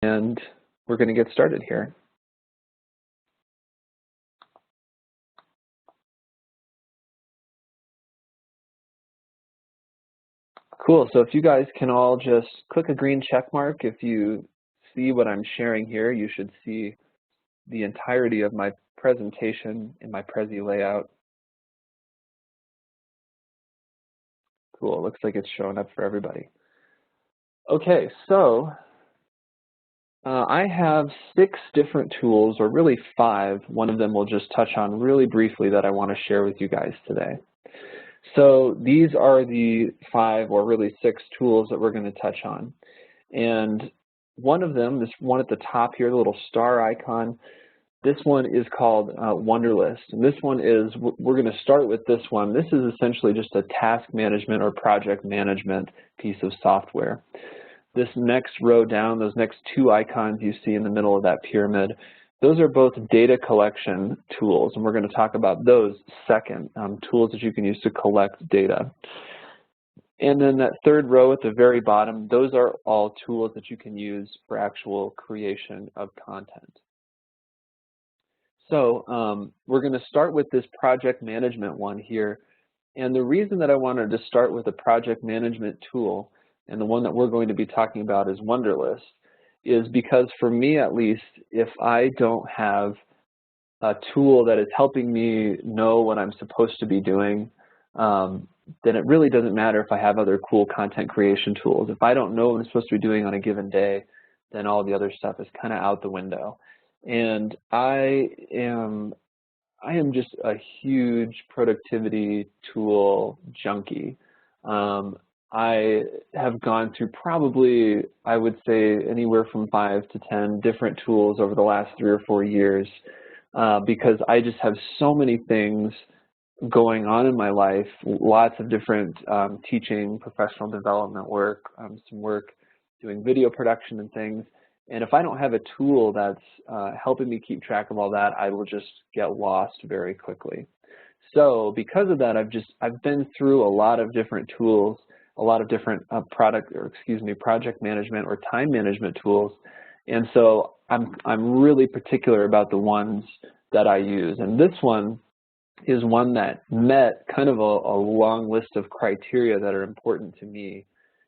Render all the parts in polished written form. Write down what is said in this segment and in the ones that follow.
and we're going to get started here. Cool, so if you guys can all just click a green check mark if you see what I'm sharing here. You should see the entirety of my presentation in my Prezi layout. Cool, looks like it's showing up for everybody. Okay, so I have 6 different tools, or really 5. One of them we'll just touch on really briefly that I want to share with you guys today. So these are the 5, or really 6 tools that we're going to touch on. And one of them, this one at the top here, the little star icon, this one is called Wunderlist. And this one is, we're going to start with this one. This is essentially just a task management or project management piece of software. This next row down, those next 2 icons you see in the middle of that pyramid, those are both data collection tools, and we're going to talk about those second, tools that you can use to collect data. And then that 3rd row at the very bottom, those are all tools that you can use for actual creation of content. So we're going to start with this project management one here. And the reason that I wanted to start with a project management tool, and the one that we're going to be talking about is Wunderlist, is because for me at least, if I don't have a tool that is helping me know what I'm supposed to be doing, then it really doesn't matter if I have other cool content creation tools. If I don't know what I'm supposed to be doing on a given day, then all the other stuff is kind of out the window. And I am just a huge productivity tool junkie. I have gone through probably, I would say, anywhere from 5 to 10 different tools over the last 3 or 4 years because I just have so many things going on in my life, lots of different teaching, professional development work, some work doing video production and things. And if I don't have a tool that's helping me keep track of all that, I will just get lost very quickly. So because of that, I've been through a lot of different tools, a lot of different project management or time management tools. And so I'm really particular about the ones that I use. And this one is one that met kind of a long list of criteria that are important to me.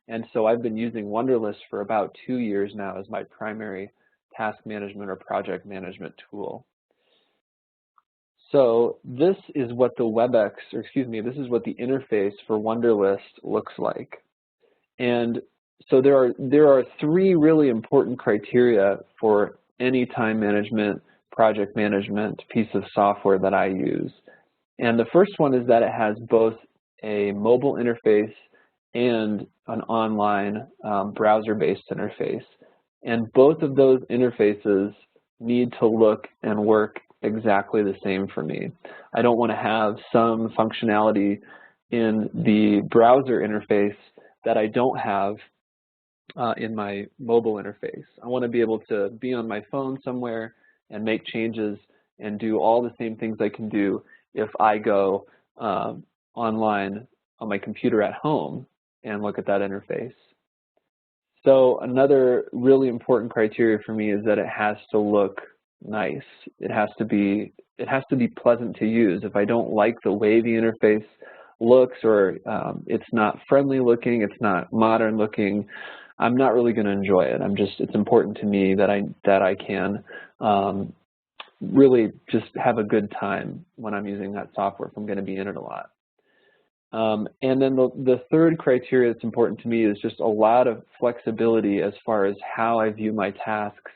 And so I've been using Wunderlist for about 2 years now as my primary task management or project management tool. So this is what the this is what the interface for Wunderlist looks like. And so there are 3 really important criteria for any time management, project management piece of software that I use. And the first one is that it has both a mobile interface and an online browser-based interface. And both of those interfaces need to look and work exactly the same for me. I don't want to have some functionality in the browser interface that I don't have in my mobile interface. I want to be able to be on my phone somewhere and make changes and do all the same things I can do if I go online on my computer at home and look at that interface. So another really important criteria for me is that it has to look nice. It has to be pleasant to use. If I don't like the way the interface looks, or it's not friendly looking, it's not modern looking, I'm not really going to enjoy it. It's important to me that I can really just have a good time when I'm using that software if I'm going to be in it a lot. And then the 3rd criteria that's important to me is just a lot of flexibility as far as how I view my tasks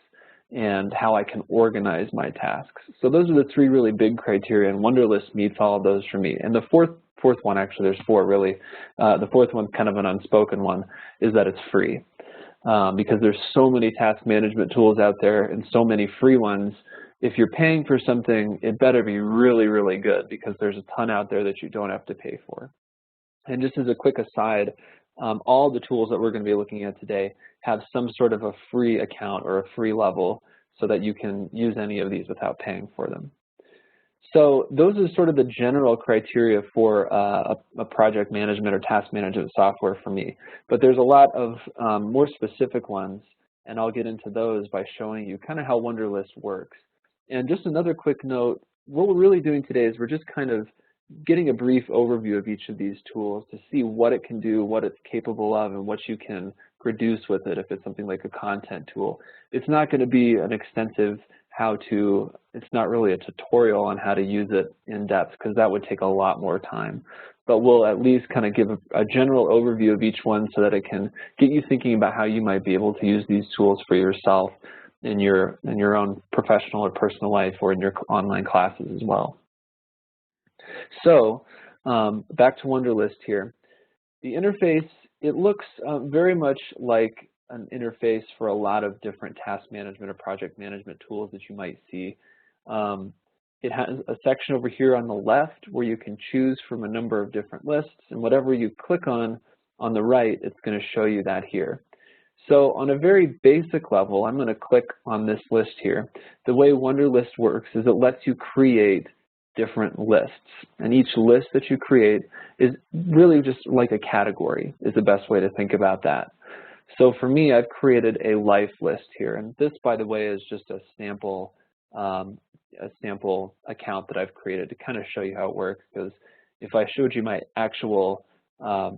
and how I can organize my tasks. So those are the 3 really big criteria, and Wunderlist meets all of those for me. And the fourth one, actually, there's 4 really. The 4th one's kind of an unspoken one, is that it's free. Because there's so many task management tools out there and so many free ones. If you're paying for something, it better be really, really good, because there's a ton out there that you don't have to pay for. And just as a quick aside, all the tools that we're going to be looking at today have some sort of a free account or a free level so that you can use any of these without paying for them. So those are sort of the general criteria for a project management or task management software for me. But there's a lot of more specific ones and I'll get into those by showing you kind of how Wunderlist works. And just another quick note, what we're really doing today is we're just kind of getting a brief overview of each of these tools to see what it can do, what it's capable of, and what you can produce with it if it's something like a content tool. It's not going to be an extensive how-to, it's not really a tutorial on how to use it in depth because that would take a lot more time. But we'll at least kind of give a general overview of each one so that it can get you thinking about how you might be able to use these tools for yourself in your own professional or personal life or in your online classes as well. So back to Wunderlist here. The interface, it looks very much like an interface for a lot of different task management or project management tools that you might see. It has a section over here on the left where you can choose from a number of different lists, and whatever you click on the right, it's going to show you that here. So on a very basic level, I'm going to click on this list here. The way Wunderlist works is it lets you create different lists, and each list that you create is really just like a category is the best way to think about that. So for me, I've created a life list here, and this, by the way, is just a sample account that I've created to kind of show you how it works, because if I showed you my actual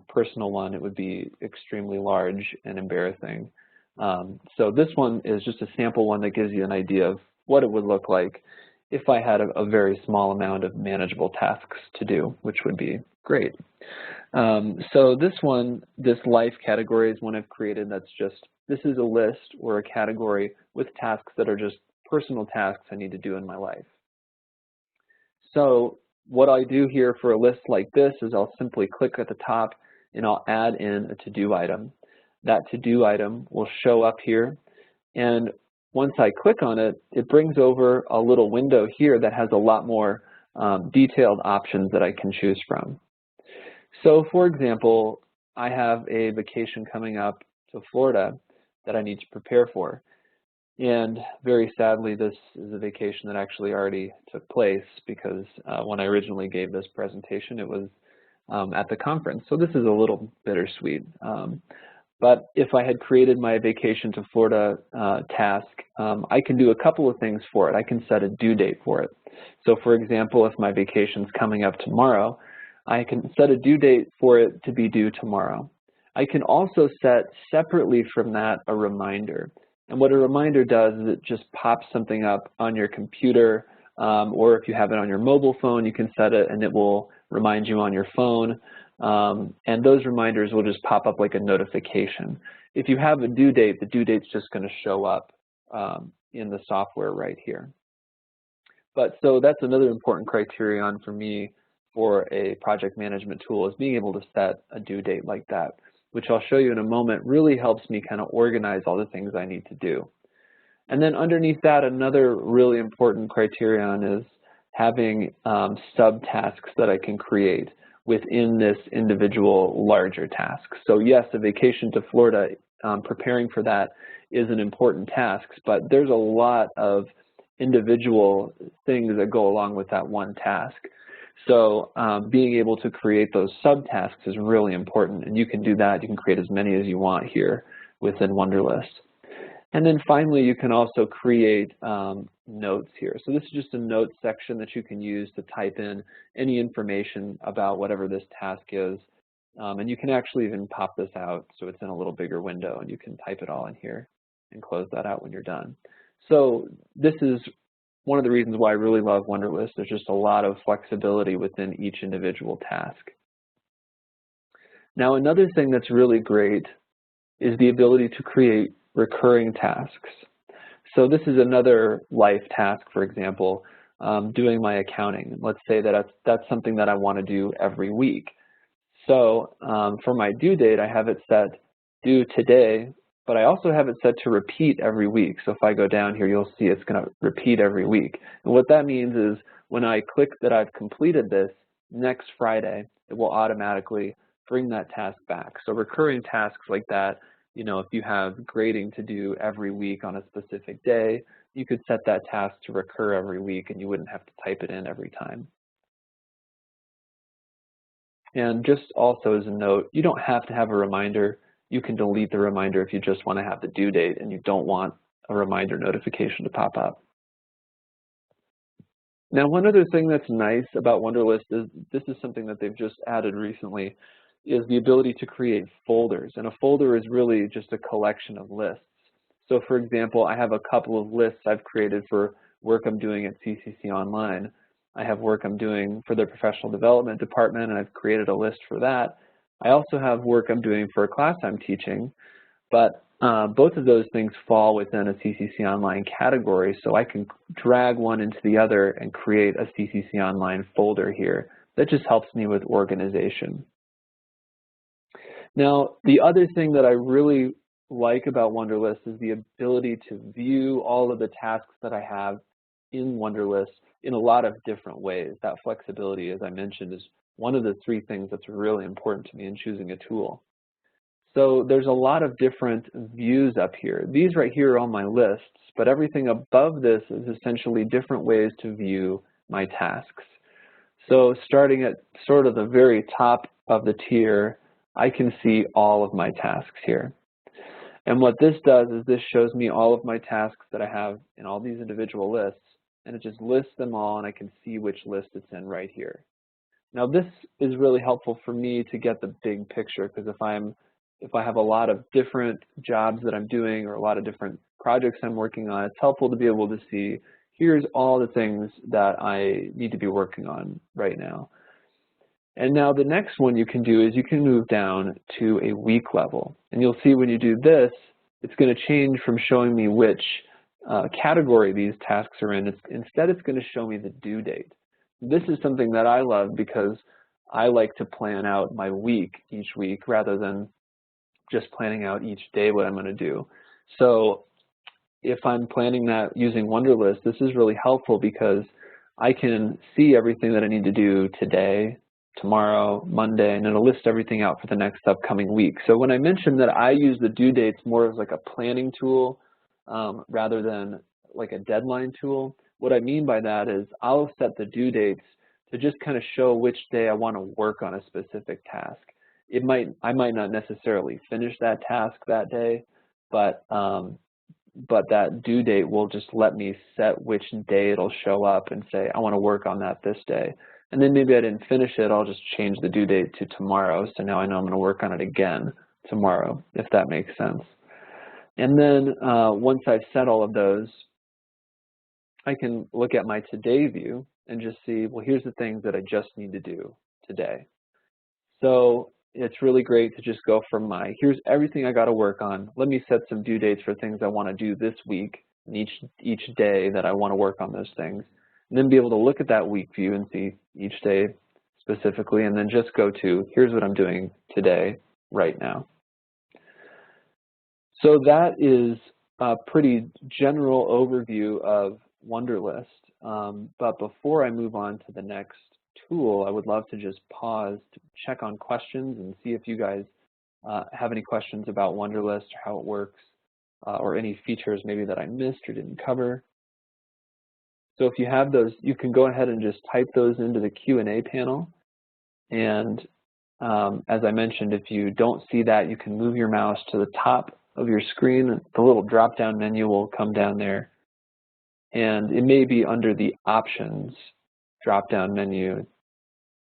personal one, it would be extremely large and embarrassing. So this one is just a sample one that gives you an idea of what it would look like if I had a very small amount of manageable tasks to do, which would be great. So this one, this life category is one I've created that's just, this is a list or a category with tasks that are just personal tasks I need to do in my life. So what I do here for a list like this is I'll simply click at the top and I'll add in a to-do item. That to-do item will show up here, and once I click on it, it brings over a little window here that has a lot more detailed options that I can choose from. So for example, I have a vacation coming up to Florida that I need to prepare for. And very sadly, this is a vacation that actually already took place because when I originally gave this presentation, it was at the conference. So this is a little bittersweet. But if I had created my vacation to Florida task, I can do a couple of things for it. I can set a due date for it. So for example, if my vacation's coming up tomorrow, I can set a due date for it to be due tomorrow. I can also set separately from that a reminder. And what a reminder does is it just pops something up on your computer, or if you have it on your mobile phone, you can set it and it will remind you on your phone. And those reminders will just pop up like a notification. If you have a due date, the due date's just going to show up in the software right here. But so that's another important criterion for me for a project management tool, is being able to set a due date like that, which I'll show you in a moment, really helps me kind of organize all the things I need to do. And then underneath that, another really important criterion is having subtasks that I can create within this individual larger task. So yes, a vacation to Florida, preparing for that is an important task, but there's a lot of individual things that go along with that one task. So being able to create those subtasks is really important, and you can do that. You can create as many as you want here within Wunderlist. And then finally, you can also create notes here. So this is just a notes section that you can use to type in any information about whatever this task is. And you can actually even pop this out so it's in a little bigger window, and you can type it all in here and close that out when you're done. So this is one of the reasons why I really love Wunderlist. There's just a lot of flexibility within each individual task. Now, another thing that's really great is the ability to create recurring tasks. So this is another life task, for example, doing my accounting. Let's say that that's something that I want to do every week. So for my due date, I have it set due today, but I also have it set to repeat every week. So if I go down here, you'll see it's going to repeat every week. And what that means is when I click that I've completed this, next Friday, it will automatically bring that task back. So recurring tasks like that, you know, if you have grading to do every week on a specific day, you could set that task to recur every week and you wouldn't have to type it in every time. And just also as a note, you don't have to have a reminder you can delete the reminder if you just want to have the due date and you don't want a reminder notification to pop up. Now, one other thing that's nice about Wunderlist is this is something that they've just added recently, is the ability to create folders. And a folder is really just a collection of lists. So for example, I have a couple of lists I've created for work I'm doing at CCC Online. I have work I'm doing for the professional development department, and I've created a list for that. I also have work I'm doing for a class I'm teaching, but both of those things fall within a CCC Online category, so I can drag one into the other and create a CCC Online folder here. That just helps me with organization. Now, the other thing that I really like about Wunderlist is the ability to view all of the tasks that I have in Wunderlist in a lot of different ways. That flexibility, as I mentioned, is one of the three things that's really important to me in choosing a tool. So there's a lot of different views up here. These right here are all my lists, but everything above this is essentially different ways to view my tasks. So starting at sort of the very top of the tier, I can see all of my tasks here. And what this does is this shows me all of my tasks that I have in all these individual lists, and it just lists them all, and I can see which list it's in right here. Now this is really helpful for me to get the big picture, because if I have a lot of different jobs that I'm doing or a lot of different projects I'm working on, it's helpful to be able to see, here's all the things that I need to be working on right now. And now the next one you can do is you can move down to a week level. And you'll see when you do this, it's going to change from showing me which category these tasks are in. Instead, it's going to show me the due date. This is something that I love because I like to plan out my week each week rather than just planning out each day what I'm going to do. So if I'm planning that using Wunderlist, this is really helpful because I can see everything that I need to do today, tomorrow, Monday, and it'll list everything out for the next upcoming week. So when I mentioned that I use the due dates more as like a planning tool rather than like a deadline tool, what I mean by that is I'll set the due dates to just kind of show which day I want to work on a specific task. I might not necessarily finish that task that day, but that due date will just let me set which day it'll show up and say, I want to work on that this day. And then maybe I didn't finish it, I'll just change the due date to tomorrow, so now I know I'm going to work on it again tomorrow, if that makes sense. And then once I've set all of those, I can look at my today view and just see, well, here's the things that I just need to do today. So it's really great to just go from here's everything I got to work on. Let me set some due dates for things I want to do this week and each day that I want to work on those things. And then be able to look at that week view and see each day specifically, and then just go to, here's what I'm doing today, right now. So that is a pretty general overview of Wunderlist. But before I move on to the next tool, I would love to just pause to check on questions and see if you guys have any questions about Wunderlist or how it works, or any features maybe that I missed or didn't cover. So if you have those, you can go ahead and just type those into the Q&A panel. And as I mentioned, if you don't see that, you can move your mouse to the top of your screen. The little drop-down menu will come down there. And it may be under the Options drop-down menu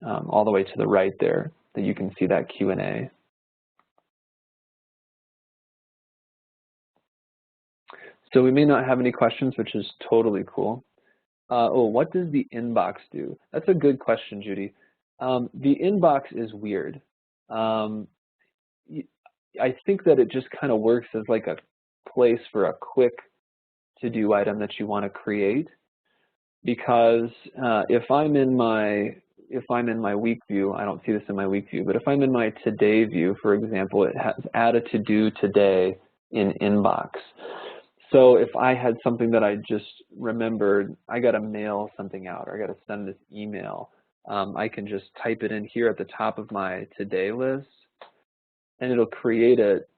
all the way to the right there that you can see that Q&A. So we may not have any questions, which is totally cool. What does the inbox do? That's a good question, Judy. The inbox is weird. I think that it just kind of works as like a place for a quick to-do item that you want to create. Because if I'm in my week view, I don't see this in my week view, but if I'm in my today view, for example, it has add a to-do today in inbox. So if I had something that I just remembered, I got to mail something out or I got to send this email, I can just type it in here at the top of my today list, and it'll create it.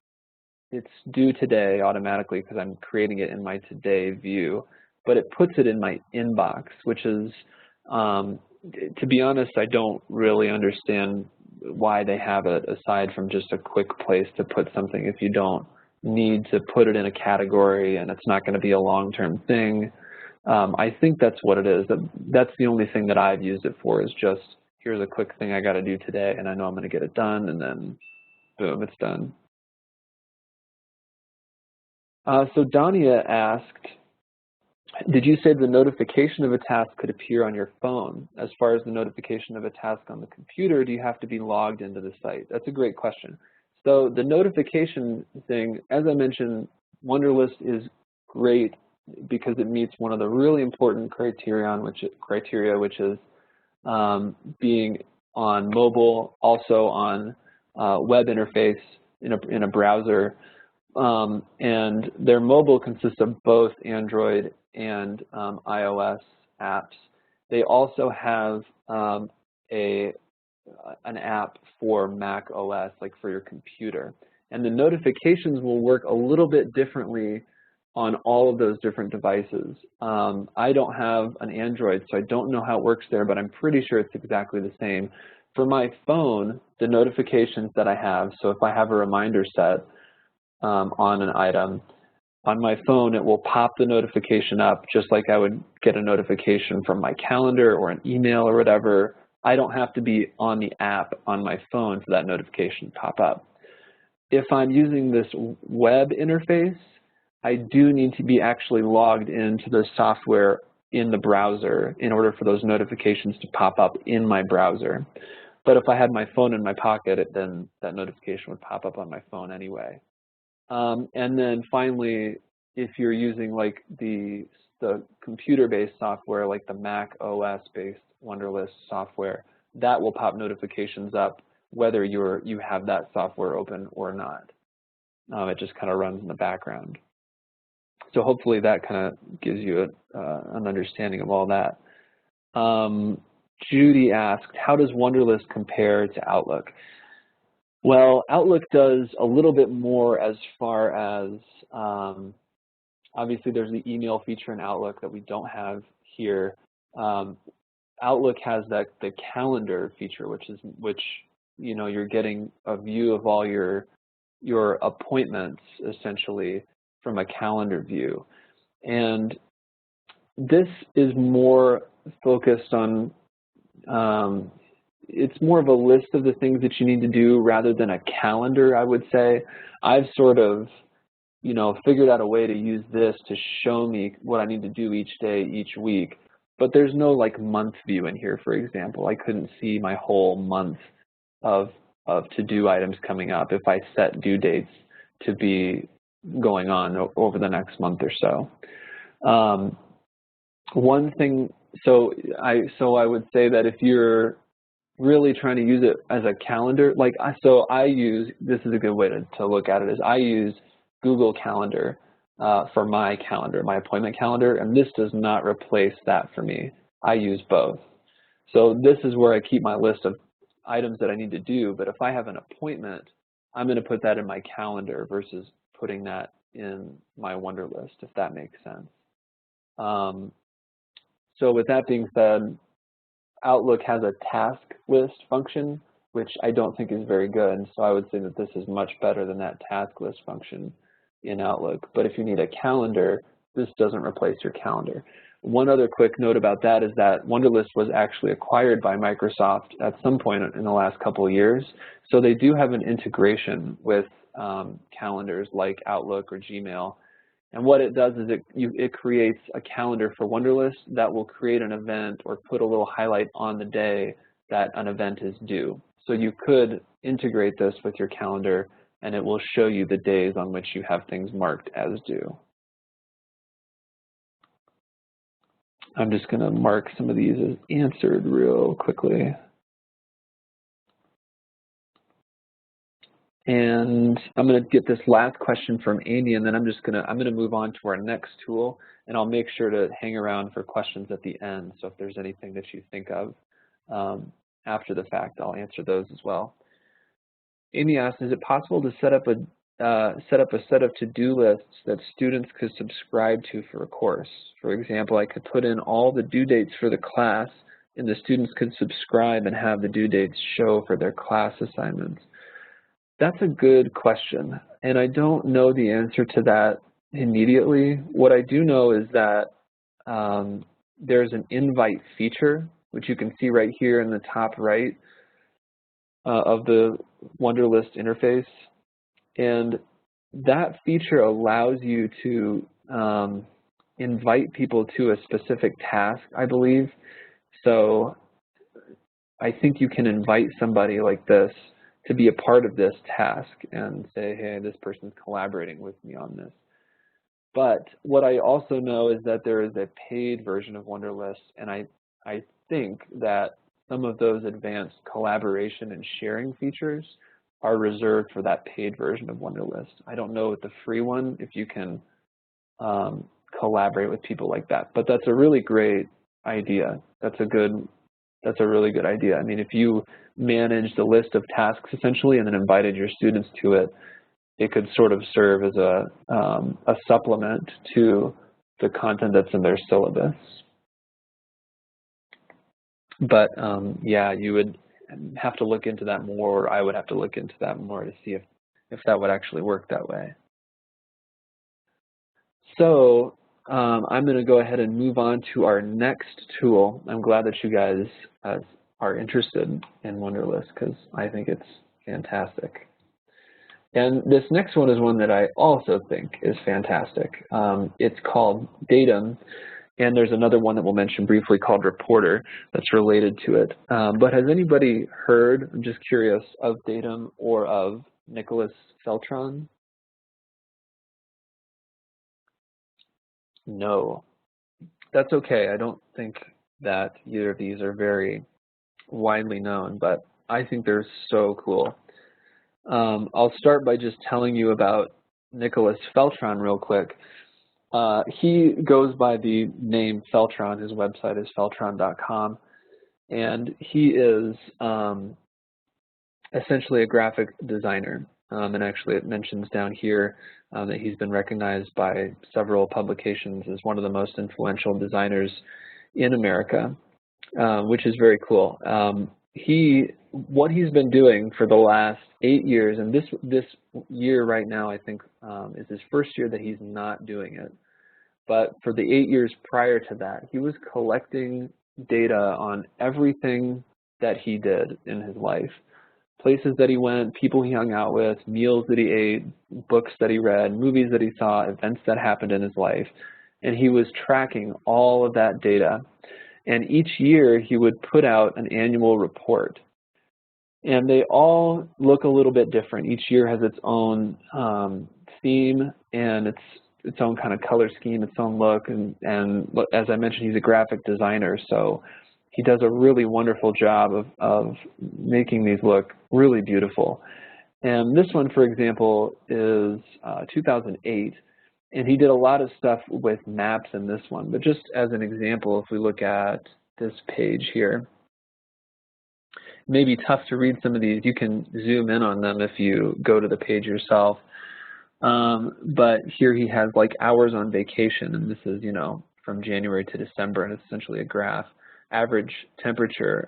It's due today automatically because I'm creating it in my today view, but it puts it in my inbox, which is, to be honest, I don't really understand why they have it aside from just a quick place to put something if you don't need to put it in a category and it's not going to be a long-term thing. I think that's what it is. That's the only thing that I've used it for, is just, here's a quick thing I got to do today, and I know I'm going to get it done, and then boom, it's done. So Dania asked, did you say the notification of a task could appear on your phone? As far as the notification of a task on the computer, do you have to be logged into the site? That's a great question. So the notification thing, as I mentioned, Wunderlist is great because it meets one of the really important criteria, which is being on mobile, also on web interface in a browser. And their mobile consists of both Android and iOS apps. They also have an app for Mac OS, like for your computer. And the notifications will work a little bit differently on all of those different devices. I don't have an Android, so I don't know how it works there, but I'm pretty sure it's exactly the same. For my phone, the notifications that I have, so if I have a reminder set on an item, on my phone, it will pop the notification up just like I would get a notification from my calendar or an email or whatever. I don't have to be on the app on my phone for that notification to pop up. If I'm using this web interface, I do need to be actually logged into the software in the browser in order for those notifications to pop up in my browser. But if I had my phone in my pocket, then that notification would pop up on my phone anyway. And then finally, if you're using like the computer-based software, like the Mac OS-based Wunderlist software, that will pop notifications up whether you have that software open or not. It just kind of runs in the background. So hopefully that kind of gives you an understanding of all that. Judy asked, how does Wunderlist compare to Outlook? Well, Outlook does a little bit more as far as, obviously there's the email feature in Outlook that we don't have here. Outlook has the calendar feature, which you know, you're getting a view of all your appointments essentially from a calendar view. And this is more focused on, it's more of a list of the things that you need to do rather than a calendar, I would say. I've sort of, you know, figured out a way to use this to show me what I need to do each day, each week. But there's no like month view in here, for example. I couldn't see my whole month of to-do items coming up if I set due dates to be going on over the next month or so. One thing, so I would say that if you're really trying to use it as a calendar, like so I use, this is a good way to look at it, is I use Google Calendar for my calendar, my appointment calendar, and this does not replace that for me. I use both. So this is where I keep my list of items that I need to do, but if I have an appointment, I'm going to put that in my calendar versus putting that in my Wunderlist, if that makes sense. So with that being said, Outlook has a task list function, which I don't think is very good. So I would say that this is much better than that task list function in Outlook. But if you need a calendar, this doesn't replace your calendar. One other quick note about that is that Wunderlist was actually acquired by Microsoft at some point in the last couple of years. So they do have an integration with calendars like Outlook or Gmail. And what it does is it creates a calendar for Wunderlist that will create an event or put a little highlight on the day that an event is due. So you could integrate this with your calendar and it will show you the days on which you have things marked as due. I'm just going to mark some of these as answered real quickly. And I'm going to get this last question from Amy, and then I'm going to move on to our next tool, and I'll make sure to hang around for questions at the end. So if there's anything that you think of after the fact, I'll answer those as well. Amy asked, is it possible to set up a set of to-do lists that students could subscribe to for a course? For example, I could put in all the due dates for the class and the students could subscribe and have the due dates show for their class assignments? That's a good question, and I don't know the answer to that immediately. What I do know is that there's an invite feature, which you can see right here in the top right of the Wunderlist interface, and that feature allows you to invite people to a specific task, I believe. So I think you can invite somebody like this to be a part of this task and say, hey, this person's collaborating with me on this. But what I also know is that there is a paid version of Wunderlist, and I think that some of those advanced collaboration and sharing features are reserved for that paid version of Wunderlist. I don't know with the free one if you can collaborate with people like that, but that's a really great idea. That's a really good idea. I mean, if you managed a list of tasks essentially and then invited your students to it, it could sort of serve as a supplement to the content that's in their syllabus. But yeah, you would have to look into that more, or I would have to look into that more to see if that would actually work that way. So I'm going to go ahead and move on to our next tool. I'm glad that you guys are interested in Wunderlist because I think it's fantastic. And this next one is one that I also think is fantastic. It's called Datum, and there's another one that we'll mention briefly called Reporter that's related to it. But has anybody heard, I'm just curious, of Datum or of Nicholas Feltron? No. That's okay. I don't think that either of these are very widely known, but I think they're so cool. I'll start by just telling you about Nicholas Feltron real quick. He goes by the name Feltron. His website is feltron.com, and he is essentially a graphic designer. And actually it mentions down here that he's been recognized by several publications as one of the most influential designers in America, which is very cool. What he's been doing for the last 8 years, and this year right now I think is his first year that he's not doing it, but for the 8 years prior to that, he was collecting data on everything that he did in his life. Places that he went, people he hung out with, meals that he ate, books that he read, movies that he saw, events that happened in his life. And he was tracking all of that data. And each year he would put out an annual report. And they all look a little bit different. Each year has its own theme and its own kind of color scheme, its own look. And as I mentioned, he's a graphic designer, so he does a really wonderful job of making these look really beautiful. And this one, for example, is 2008. And he did a lot of stuff with maps in this one. But just as an example, if we look at this page here, it may be tough to read some of these. You can zoom in on them if you go to the page yourself. But here he has like hours on vacation, and this is, you know, from January to December, and it's essentially a graph. Average temperature,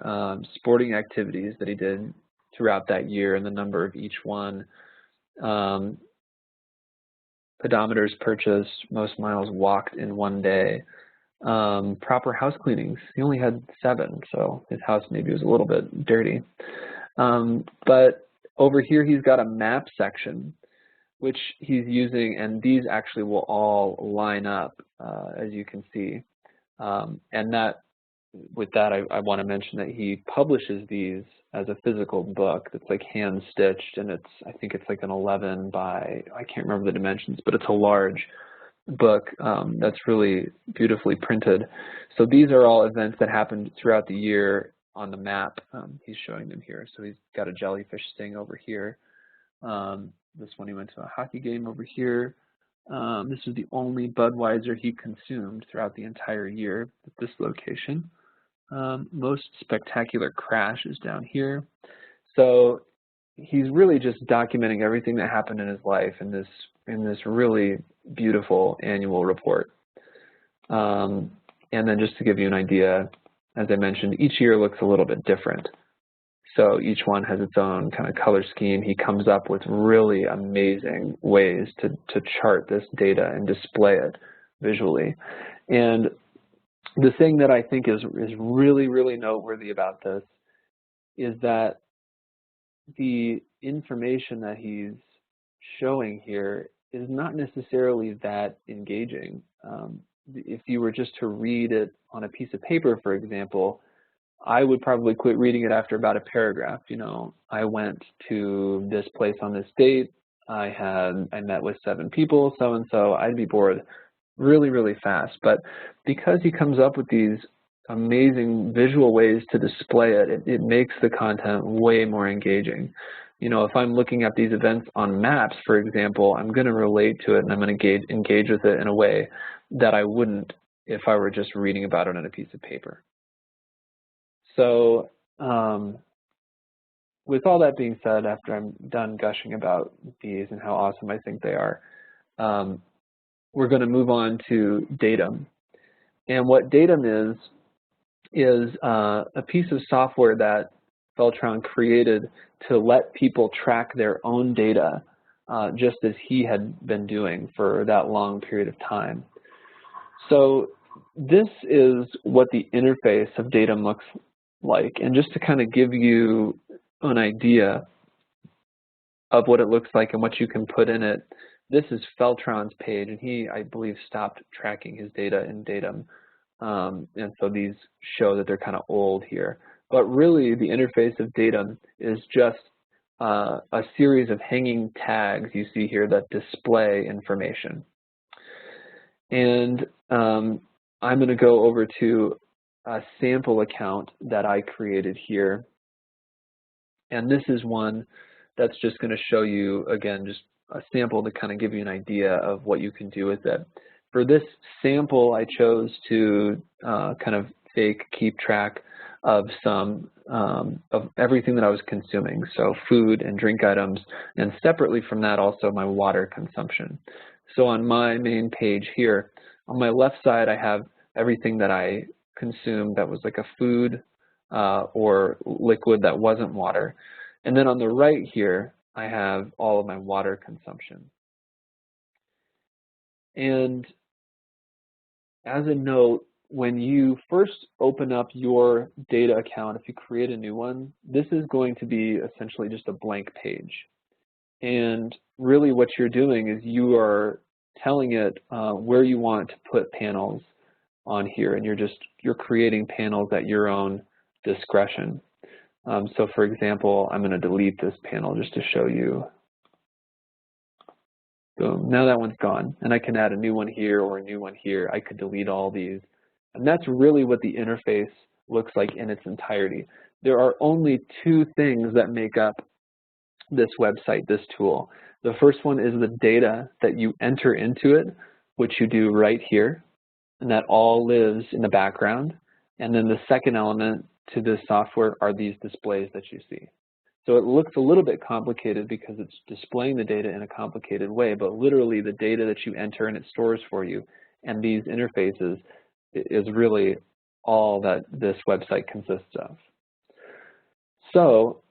sporting activities that he did throughout that year and the number of each one. Pedometers purchased, most miles walked in one day. Proper house cleanings, he only had 7, so his house maybe was a little bit dirty. But over here he's got a map section which he's using, and these actually will all line up as you can see. And with that, I want to mention that he publishes these as a physical book that's like hand stitched, and I think it's like an 11 by, I can't remember the dimensions, but it's a large book that's really beautifully printed. So these are all events that happened throughout the year on the map. He's showing them here. So he's got a jellyfish sting over here. This one he went to a hockey game over here. This is the only Budweiser he consumed throughout the entire year at this location. Most spectacular crash is down here. So he's really just documenting everything that happened in his life in this really beautiful annual report. And then just to give you an idea, as I mentioned, each year looks a little bit different. So each one has its own kind of color scheme. He comes up with really amazing ways to chart this data and display it visually. And the thing that I think is really, really noteworthy about this is that the information that he's showing here is not necessarily that engaging. If you were just to read it on a piece of paper, for example, I would probably quit reading it after about a paragraph. You know, I went to this place on this date, I met with 7 people, so-and-so. I'd be bored really, really fast. But because he comes up with these amazing visual ways to display it, it makes the content way more engaging. You know, if I'm looking at these events on maps, for example, I'm going to relate to it and I'm going to engage with it in a way that I wouldn't if I were just reading about it on a piece of paper. So with all that being said, after I'm done gushing about these and how awesome I think they are, we're going to move on to Datum. And what Datum is a piece of software that Feltran created to let people track their own data, just as he had been doing for that long period of time. So this is what the interface of Datum looks like. And just to kind of give you an idea of what it looks like and what you can put in it, this is Feltran's page, and he, I believe, stopped tracking his data in Datum. And so these show that they're kind of old here. But really, the interface of Datum is just a series of hanging tags you see here that display information. And I'm going to go over to a sample account that I created here. And this is one that's just going to show you, again, just a sample to kind of give you an idea of what you can do with it. For this sample, I chose to kind of keep track of some of everything that I was consuming, so food and drink items, and separately from that also my water consumption. So on my main page here, on my left side I have everything that I consumed that was like a food or liquid that wasn't water. And then on the right here, I have all of my water consumption. And as a note, when you first open up your data account, if you create a new one, this is going to be essentially just a blank page. And really what you're doing is you are telling it where you want to put panels on here, and you're creating panels at your own discretion. So for example, I'm going to delete this panel just to show you. Boom, now that one's gone, and I can add a new one here or a new one here. I could delete all these. And that's really what the interface looks like in its entirety. There are only 2 things that make up this website, this tool. The first one is the data that you enter into it, which you do right here, and that all lives in the background. And then the second element to this software are these displays that you see. So it looks a little bit complicated because it's displaying the data in a complicated way, but literally the data that you enter and it stores for you, and these interfaces is really all that this website consists of. So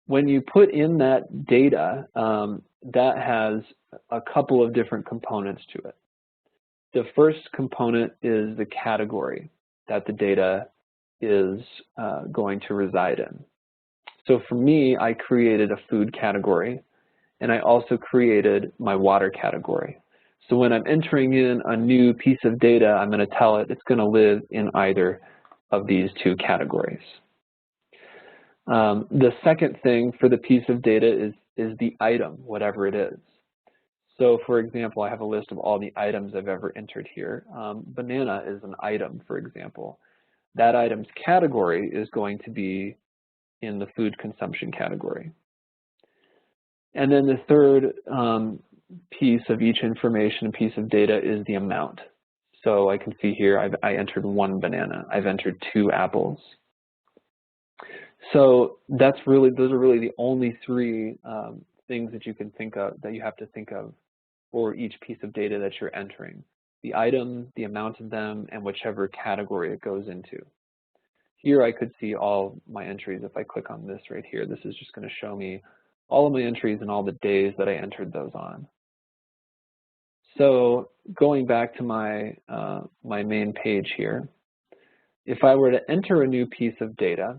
when you put in that data, that has a couple of different components to it. The first component is the category that the data is going to reside in. So for me, I created a food category, and I also created my water category. So when I'm entering in a new piece of data, I'm going to tell it it's going to live in either of these 2 categories. The second thing for the piece of data is the item, whatever it is. So for example, I have a list of all the items I've ever entered here. Banana is an item, for example. That item's category is going to be in the food consumption category. And then the third piece of each information, piece of data, is the amount. So I can see here I entered 1 banana. I've entered 2 apples. So those are really the only 3 things that you can think of, that you have to think of for each piece of data that you're entering. The item, the amount of them, and whichever category it goes into. here I could see all my entries. If I click on this right here, this is just going to show me all of my entries and all the days that I entered those on. So going back to my, my main page here, if I were to enter a new piece of data,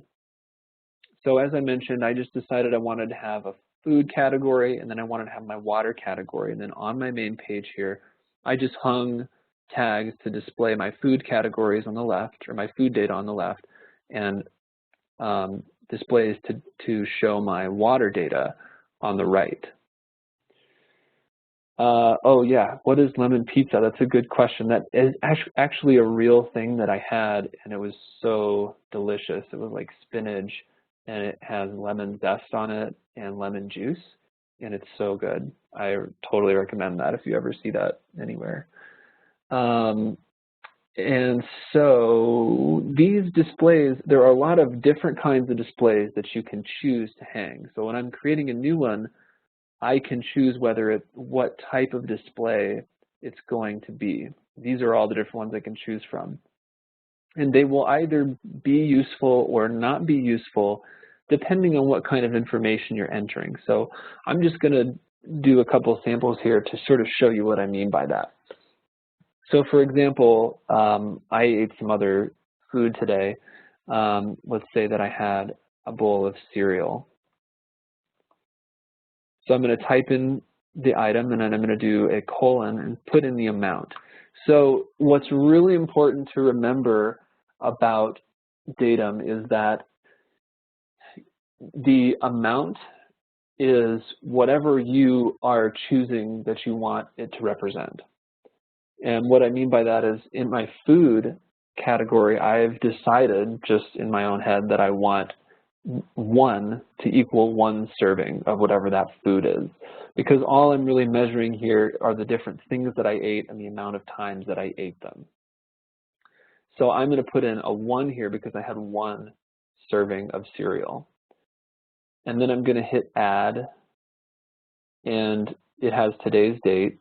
so as I mentioned, I just decided I wanted to have a food category, and then I wanted to have my water category. And then on my main page here, I just hung tags to display my food categories on the left, or my food data on the left, and displays to show my water data on the right. Oh yeah, what is lemon pizza? That's a good question. That is actually a real thing that I had, and it was so delicious. It was like spinach, and it has lemon zest on it and lemon juice, and it's so good. I totally recommend that if you ever see that anywhere. And so these displays, there are a lot of different kinds of displays that you can choose to hang. So when I'm creating a new one, I can choose what type of display it's going to be. These are all the different ones I can choose from. And they will either be useful or not be useful depending on what kind of information you're entering. So I'm just going to do a couple of samples here to sort of show you what I mean by that. So for example, I ate some other food today. Let's say that I had a bowl of cereal. So I'm going to type in the item, and then I'm going to do a colon and put in the amount. So what's really important to remember about datum is that the amount is whatever you are choosing that you want it to represent. And what I mean by that is in my food category, I've decided just in my own head that I want 1 to equal 1 serving of whatever that food is, because all I'm really measuring here are the different things that I ate and the amount of times that I ate them. So I'm going to put in a 1 here because I had 1 serving of cereal. And then I'm going to hit add, and it has today's date.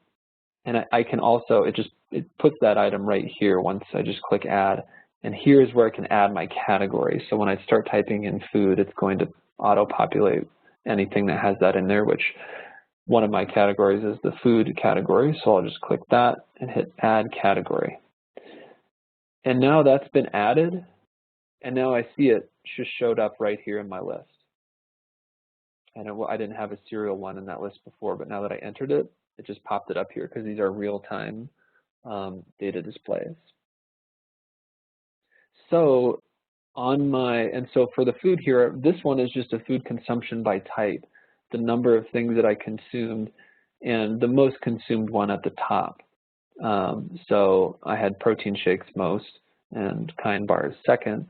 And I can also, it puts that item right here once I just click add. And here's where I can add my category. So when I start typing in food, it's going to auto-populate anything that has that in there, which one of my categories is the food category. So I'll just click that and hit add category. And now that's been added. And now I see it just showed up right here in my list. And I didn't have a cereal one in that list before, but now that I entered it, it just popped it up here because these are real-time data displays. So so for the food here, this one is just a food consumption by type, the number of things that I consumed, and the most consumed one at the top. So I had protein shakes most, and Kind bars second,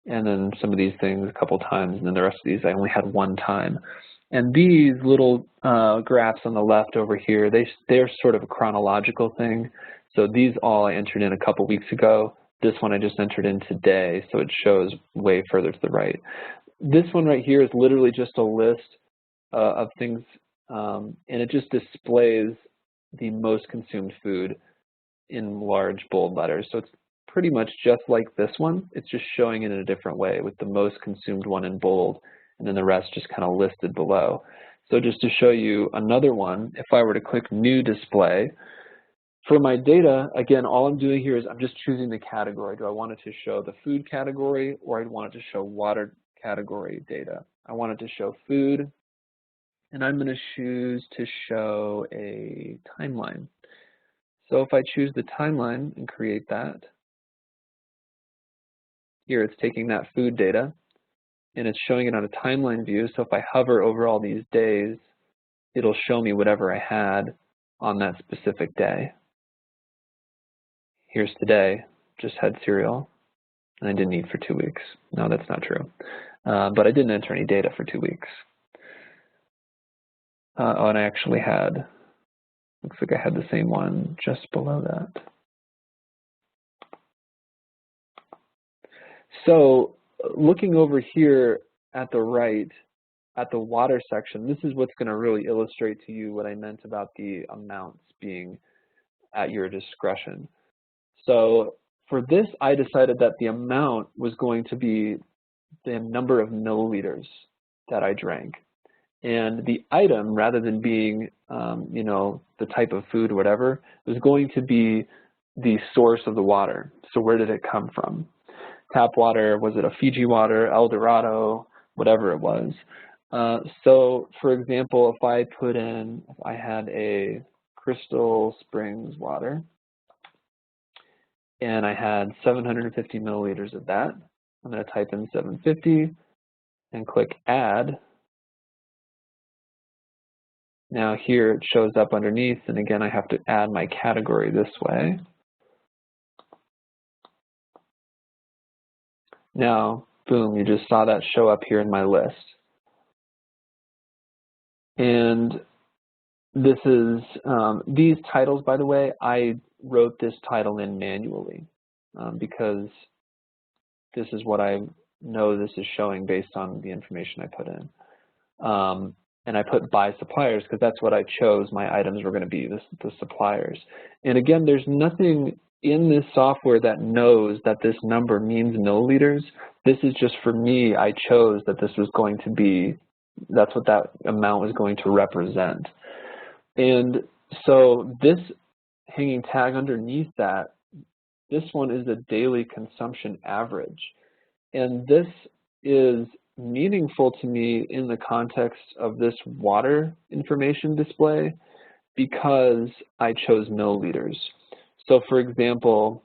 and then some of these things a couple times, and then the rest of these I only had 1 time. And these little graphs on the left over here, they're sort of a chronological thing. So these all I entered in a couple weeks ago. This one I just entered in today, so it shows way further to the right. This one right here is literally just a list of things, and it just displays the most consumed food in large bold letters. So it's pretty much just like this one. It's just showing it in a different way with the most consumed one in bold, and then the rest just kind of listed below. So just to show you another one, if I were to click New Display, for my data, again, all I'm doing here is I'm just choosing the category. Do I want it to show the food category, or I want it to show water category data? I want it to show food, and I'm going to choose to show a timeline. So if I choose the timeline and create that, here it's taking that food data, and it's showing it on a timeline view. So if I hover over all these days, it'll show me whatever I had on that specific day. Here's today, just had cereal, and I didn't eat for 2 weeks. No, that's not true. But I didn't enter any data for 2 weeks. And I actually had, looks like I had the same one just below that. So looking over here at the right, at the water section, this is what's going to really illustrate to you what I meant about the amounts being at your discretion. So for this, I decided that the amount was going to be the number of milliliters that I drank. And the item, rather than being, you know, the type of food or whatever, was going to be the source of the water. So where did it come from? Tap water, was it a Fiji water, El Dorado, whatever it was. So for example, if I had a Crystal Springs water, and I had 750 milliliters of that, I'm going to type in 750 and click add. Now here it shows up underneath, and again I have to add my category this way. Now, boom, you just saw that show up here in my list. And this is, these titles, by the way, I wrote this title in manually because this is what I know this is showing based on the information I put in. And I put by suppliers because that's what I chose my items were going to be, the suppliers. And again, there's nothing in this software that knows that this number means milliliters. This is just for me, I chose that this was going to be, that's what that amount was going to represent. And so this hanging tag underneath that, this one is a daily consumption average. And this is meaningful to me in the context of this water information display because I chose milliliters. So for example,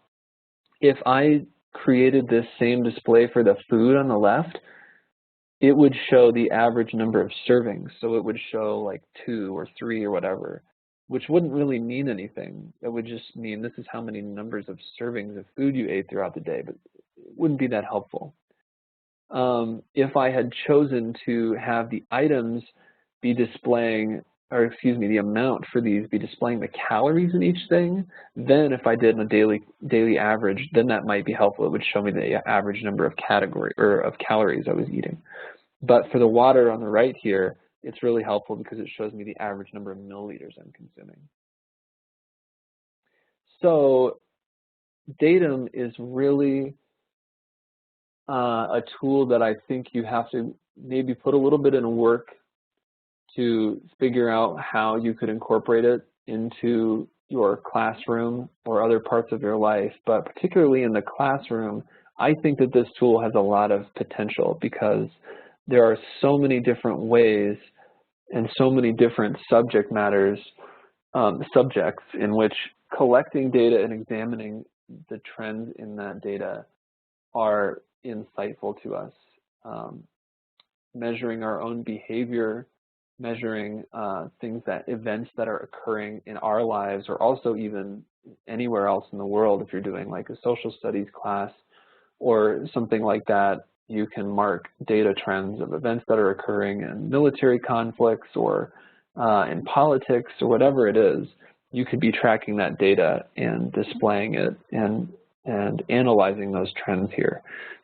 if I created this same display for the food on the left, it would show the average number of servings. So it would show like 2 or 3 or whatever, which wouldn't really mean anything. It would just mean this is how many numbers of servings of food you ate throughout the day, but it wouldn't be that helpful. If I had chosen to have the items be displaying, or excuse me, the amount for these be displaying the calories in each thing, then if I did a daily average, then that might be helpful. It would show me the average number of calories I was eating. But for the water on the right here, it's really helpful because it shows me the average number of milliliters I'm consuming. So Datum is really a tool that I think you have to maybe put a little bit in work to figure out how you could incorporate it into your classroom or other parts of your life. But particularly in the classroom, I think that this tool has a lot of potential because there are so many different ways and so many different subjects in which collecting data and examining the trends in that data are insightful to us. Measuring our own behavior, measuring events that are occurring in our lives or also even anywhere else in the world. If you're doing like a social studies class or something like that, you can mark data trends of events that are occurring in military conflicts or in politics or whatever it is. You could be tracking that data and displaying it and analyzing those trends here.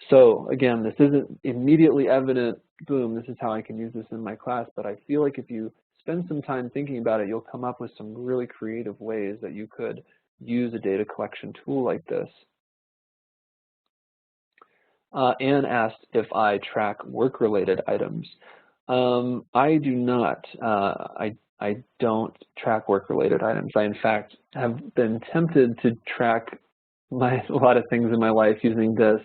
So again, this isn't immediately evident, boom, this is how I can use this in my class, but I feel like if you spend some time thinking about it, you'll come up with some really creative ways that you could use a data collection tool like this. Anne asked if I track work-related items. I do not. I don't track work-related items. I, in fact, have been tempted to track a lot of things in my life using this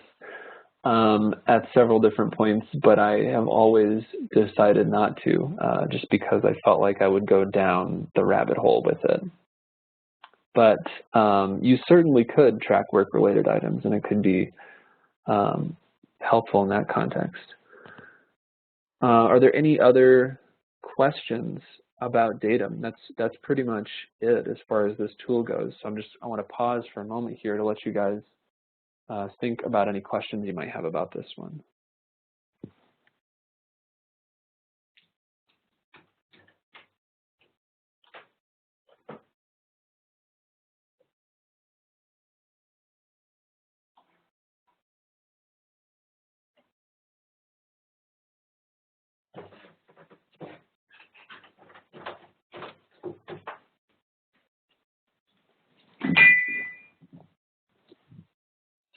at several different points, but I have always decided not to, just because I felt like I would go down the rabbit hole with it. But you certainly could track work-related items, and it could be helpful in that context. Are there any other questions about Datum? That's pretty much it as far as this tool goes. So I want to pause for a moment here to let you guys think about any questions you might have about this one.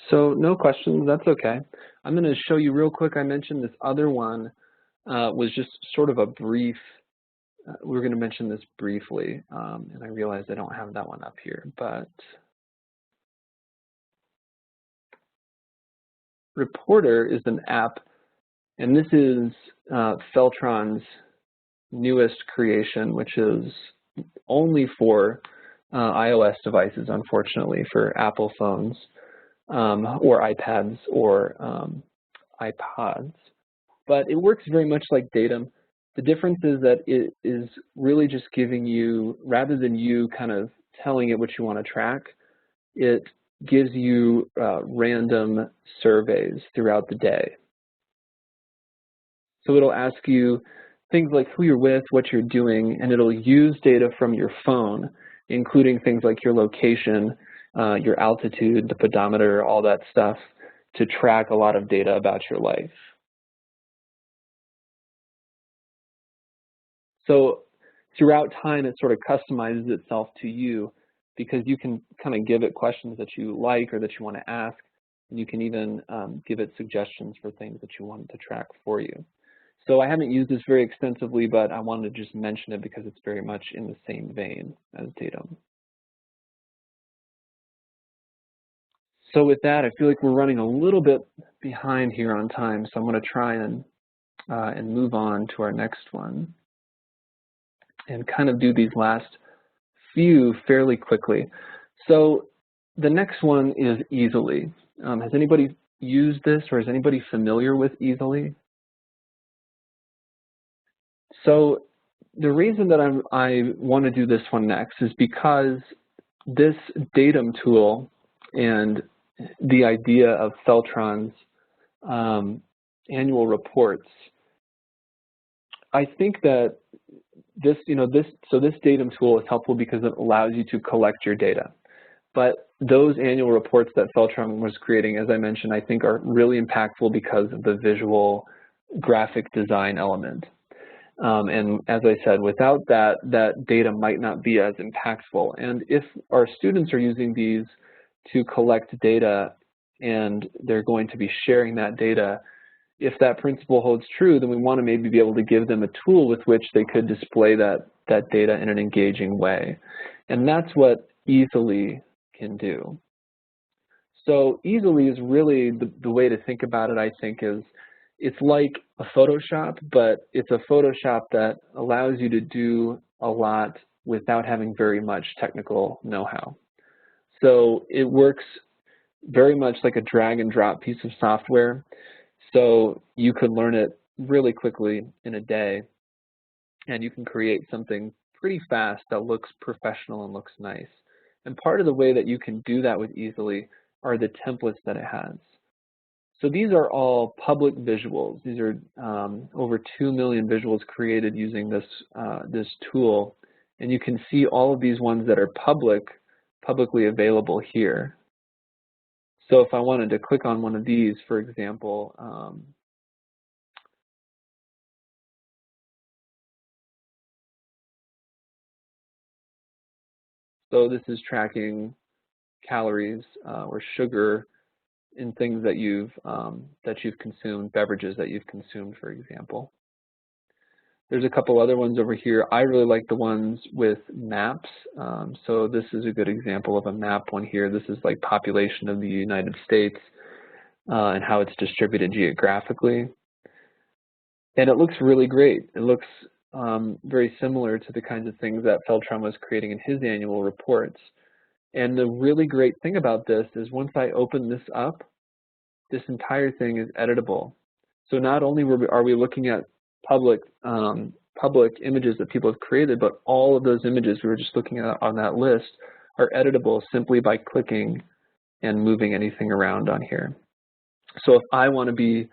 So no questions, that's okay. I'm going to show you real quick. I mentioned this other one was just sort of a brief, we're going to mention this briefly, and I realize I don't have that one up here, but Reporter is an app, and this is Feltron's newest creation, which is only for iOS devices, unfortunately, for Apple phones or iPads or iPods. But it works very much like Datum. The difference is that it is really just giving you, rather than you kind of telling it what you want to track, it gives you random surveys throughout the day. So it'll ask you things like who you're with, what you're doing, and it'll use data from your phone, including things like your location, your altitude, the pedometer, all that stuff, to track a lot of data about your life. So throughout time, it sort of customizes itself to you because you can kind of give it questions that you like or that you want to ask, and you can even give it suggestions for things that you want it to track for you. So I haven't used this very extensively, but I wanted to just mention it because it's very much in the same vein as Datum. So with that, I feel like we're running a little bit behind here on time, so I'm going to try and move on to our next one and kind of do these last few fairly quickly. So the next one is Easily. Has anybody used this, or is anybody familiar with Easily? So the reason that I want to do this one next is because this Datum tool and the idea of Feltron's annual reports, I think that this Datum tool is helpful because it allows you to collect your data. But those annual reports that Feltron was creating, as I mentioned, I think are really impactful because of the visual graphic design element. And as I said, without that, that data might not be as impactful. And if our students are using these to collect data and they're going to be sharing that data, if that principle holds true, then we want to maybe be able to give them a tool with which they could display that data in an engaging way. And that's what Easily can do. So Easily is really the way to think about it, I think, is it's like a Photoshop, but it's a Photoshop that allows you to do a lot without having very much technical know-how. So it works very much like a drag and drop piece of software. So you could learn it really quickly in a day, and you can create something pretty fast that looks professional and looks nice. And part of the way that you can do that with Easily are the templates that it has. So these are all public visuals. These are over 2 million visuals created using this tool. And you can see all of these ones that are publicly available here. So if I wanted to click on one of these, for example, so this is tracking calories or sugar in things that you've consumed, beverages that you've consumed, for example. There's a couple other ones over here. I really like the ones with maps. So this is a good example of a map one here. This is like population of the United States and how it's distributed geographically. And it looks really great. It looks very similar to the kinds of things that Feltron was creating in his annual reports. And the really great thing about this is once I open this up, this entire thing is editable. So not only are we looking at public images that people have created, but all of those images we were just looking at on that list are editable simply by clicking and moving anything around on here. So if I want to be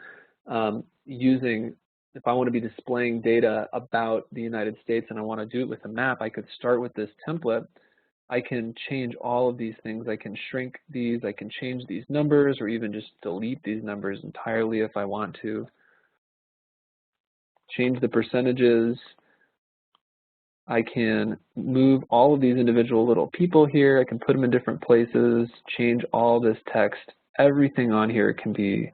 displaying data about the United States and I want to do it with a map, I could start with this template. I can change all of these things. I can shrink these, I can change these numbers, or even just delete these numbers entirely if I want to. Change the percentages. I can move all of these individual little people here. I can put them in different places, change all this text everything on here can be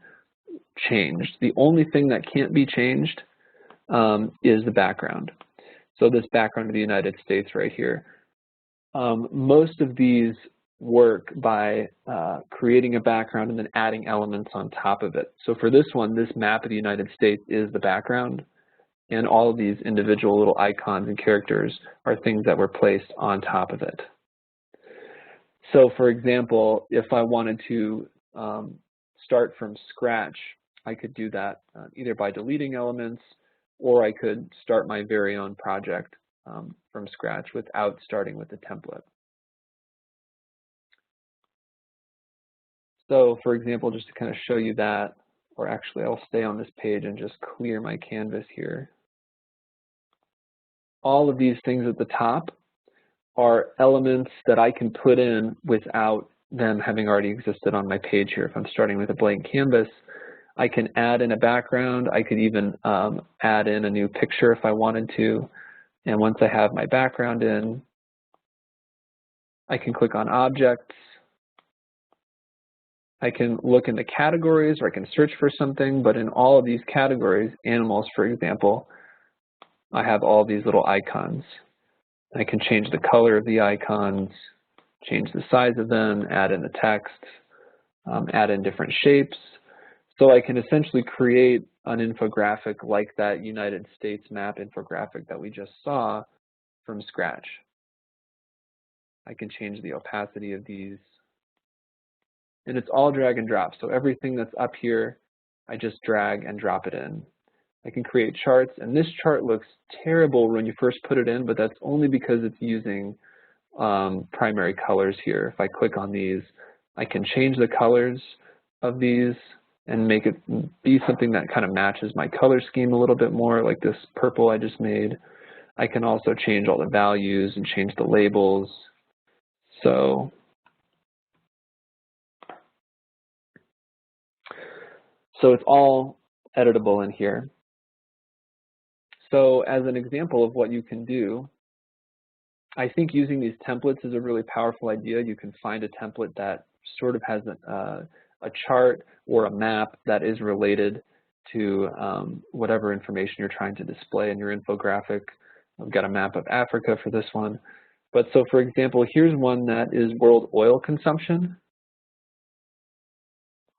changed. The only thing that can't be changed is the background. So this background of the United States right here. Most of these work by creating a background and then adding elements on top of it. So for this one, this map of the United States is the background, and all of these individual little icons and characters are things that were placed on top of it. So for example, if I wanted to start from scratch, I could do that either by deleting elements, or I could start my very own project from scratch without starting with the template. So for example, just to kind of show you that, or actually I'll stay on this page and just clear my canvas here. All of these things at the top are elements that I can put in without them having already existed on my page here. If I'm starting with a blank canvas, I can add in a background. I could even add in a new picture if I wanted to. And once I have my background in, I can click on Objects. I can look in the categories, or I can search for something, but in all of these categories, animals, for example, I have all these little icons. I can change the color of the icons, change the size of them, add in the text, add in different shapes. So I can essentially create an infographic like that United States map infographic that we just saw from scratch. I can change the opacity of these. And it's all drag and drop. So everything that's up here, I just drag and drop it in. I can create charts, and this chart looks terrible when you first put it in, but that's only because it's using primary colors here. If I click on these, I can change the colors of these and make it be something that kind of matches my color scheme a little bit more, like this purple I just made. I can also change all the values and change the labels. So it's all editable in here. So as an example of what you can do, I think using these templates is a really powerful idea. You can find a template that sort of has a chart or a map that is related to whatever information you're trying to display in your infographic. I've got a map of Africa for this one. But so for example, here's one that is world oil consumption.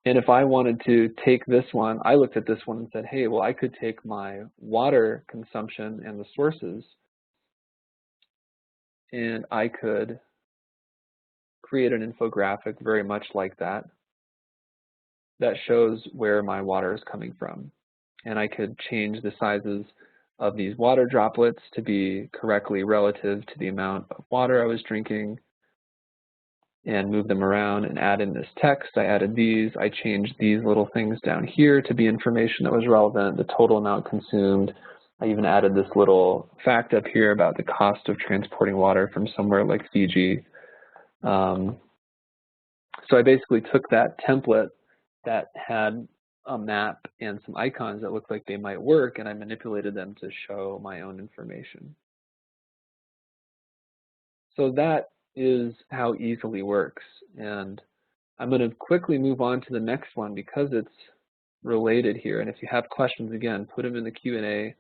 And if I wanted to take this one, I looked at this one and said, hey, well, I could take my water consumption and the sources, and I could create an infographic very much like that, that shows where my water is coming from. And I could change the sizes of these water droplets to be correctly relative to the amount of water I was drinking, and move them around and add in this text. I added these. I changed these little things down here to be information that was relevant, the total amount consumed. I even added this little fact up here about the cost of transporting water from somewhere like Fiji. So I basically took that template that had a map and some icons that looked like they might work, and I manipulated them to show my own information. So that is how Easel.ly works, and I'm going to quickly move on to the next one because it's related here. And if you have questions, again, put them in the Q&A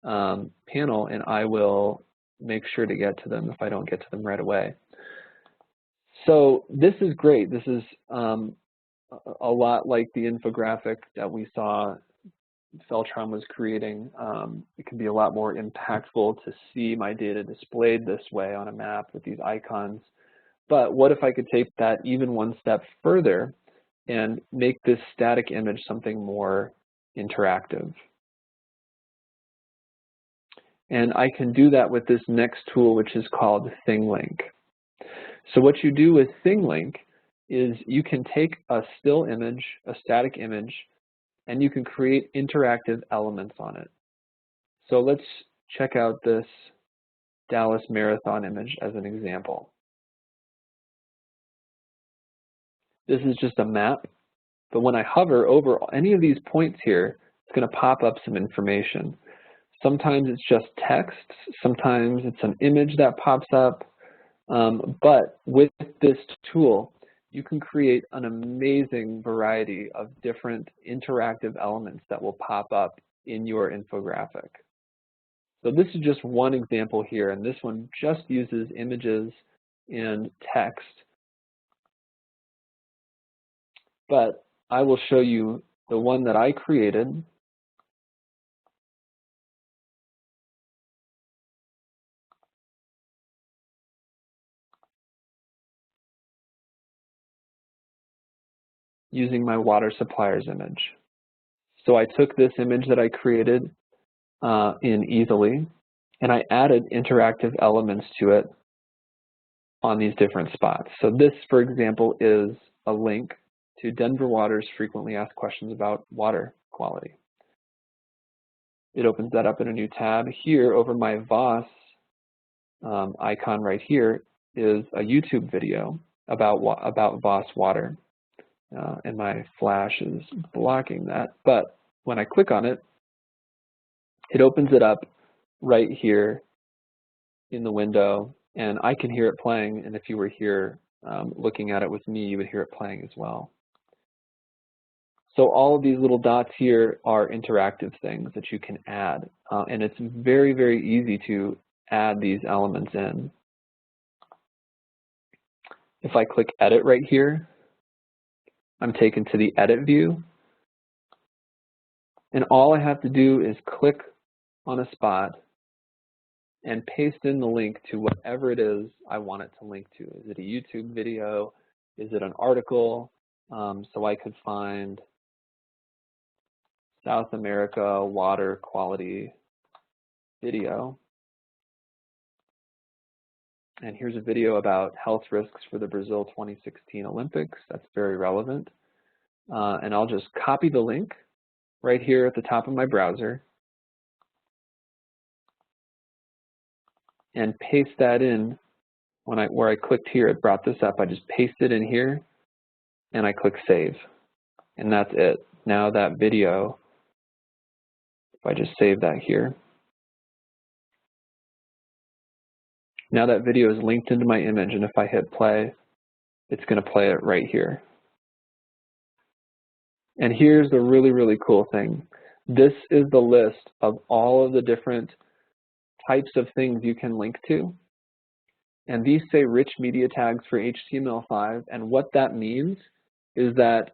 panel, and I will make sure to get to them if I don't get to them right away. So this is great. This is a lot like the infographic that we saw Feltron was creating. It can be a lot more impactful to see my data displayed this way on a map with these icons. But what if I could take that even one step further and make this static image something more interactive? And I can do that with this next tool, which is called ThingLink. So what you do with ThingLink is you can take a still image, a static image, and you can create interactive elements on it. So let's check out this Dallas Marathon image as an example. This is just a map, but when I hover over any of these points here, it's going to pop up some information. Sometimes it's just text, sometimes it's an image that pops up, but with this tool, you can create an amazing variety of different interactive elements that will pop up in your infographic. So this is just one example here, and this one just uses images and text. But I will show you the one that I created. Using my water suppliers image. So I took this image that I created in Easily, and I added interactive elements to it on these different spots. So this, for example, is a link to Denver Water's frequently asked questions about water quality. It opens that up in a new tab. Here, over my VOS icon right here, is a YouTube video about VOS water. And my flash is blocking that. But when I click on it, it opens it up right here in the window, and I can hear it playing. And if you were here looking at it with me, you would hear it playing as well. So all of these little dots here are interactive things that you can add. And it's very, very easy to add these elements in. If I click Edit right here, I'm taken to the Edit view. And all I have to do is click on a spot and paste in the link to whatever it is I want it to link to. Is it a YouTube video? Is it an article? So I could find South America water quality video. And here's a video about health risks for the Brazil 2016 Olympics. That's very relevant. And I'll just copy the link right here at the top of my browser and paste that in. Where I clicked here, it brought this up. I just paste it in here and I click Save. And that's it. Now that video, if I just save that here, now that video is linked into my image, and if I hit play, it's going to play it right here. And here's the really, really cool thing. This is the list of all of the different types of things you can link to. And these say rich media tags for HTML5. And what that means is that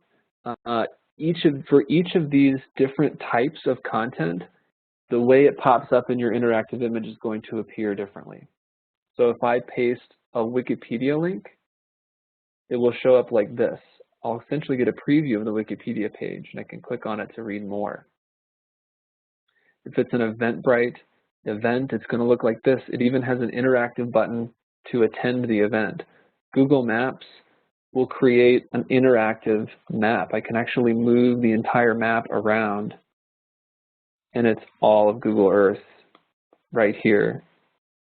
for each of these different types of content, the way it pops up in your interactive image is going to appear differently. So if I paste a Wikipedia link, it will show up like this. I'll essentially get a preview of the Wikipedia page, and I can click on it to read more. If it's an Eventbrite event, it's going to look like this. It even has an interactive button to attend the event. Google Maps will create an interactive map. I can actually move the entire map around, and it's all of Google Earth right here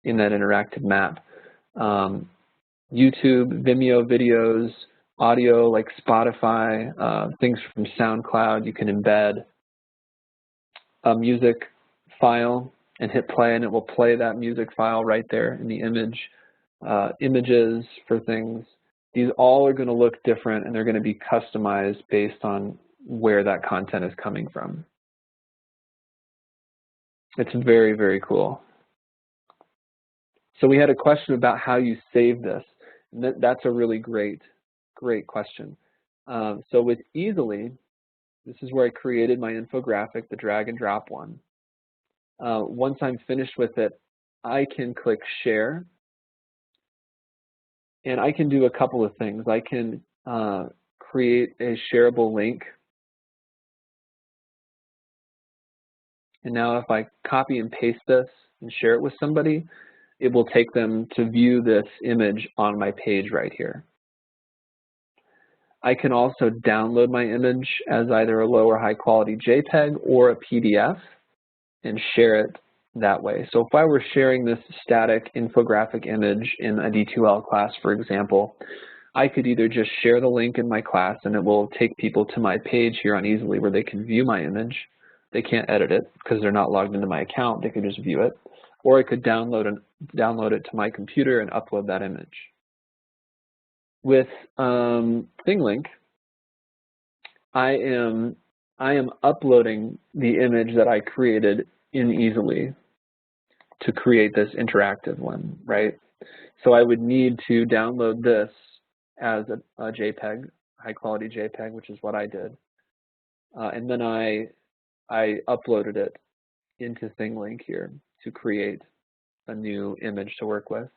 in that interactive map. YouTube, Vimeo videos, audio like Spotify, things from SoundCloud, you can embed a music file and hit play, and it will play that music file right there in the image. Images for things. These all are going to look different, and they're going to be customized based on where that content is coming from. It's very, very cool. So we had a question about how you save this. And that's a really great question. So with Easily, this is where I created my infographic, the drag and drop one. Once I'm finished with it, I can click Share. And I can do a couple of things. I can create a shareable link. And now if I copy and paste this and share it with somebody, it will take them to view this image on my page right here. I can also download my image as either a low or high quality JPEG or a PDF and share it that way. So if I were sharing this static infographic image in a D2L class, for example, I could either just share the link in my class and it will take people to my page here on Easily where they can view my image. They can't edit it because they're not logged into my account. They can just view it. Or I could download it to my computer and upload that image. with ThingLink, I am uploading the image that I created in Easily to create this interactive one, right? So I would need to download this as a JPEG, high quality JPEG, which is what I did. And then I uploaded it into ThingLink here to create a new image to work with.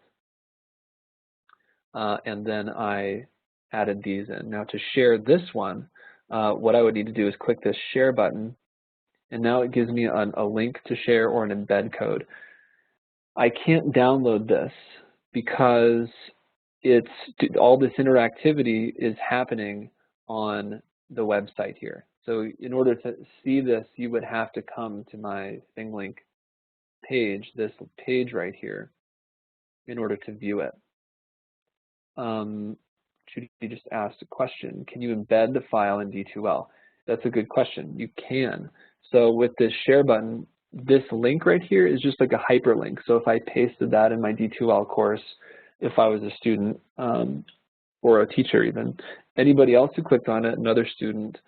And then I added these in. Now to share this one, what I would need to do is click this share button, and now it gives me a link to share or an embed code. I can't download this because all this interactivity is happening on the website here. So in order to see this, you would have to come to my ThingLink page, this page right here, in order to view it. Judy just asked a question, can you embed the file in D2L? That's a good question. You can. So with this share button, this link right here is just like a hyperlink. So if I pasted that in my D2L course, if I was a student or a teacher even, anybody else who clicked on it, another student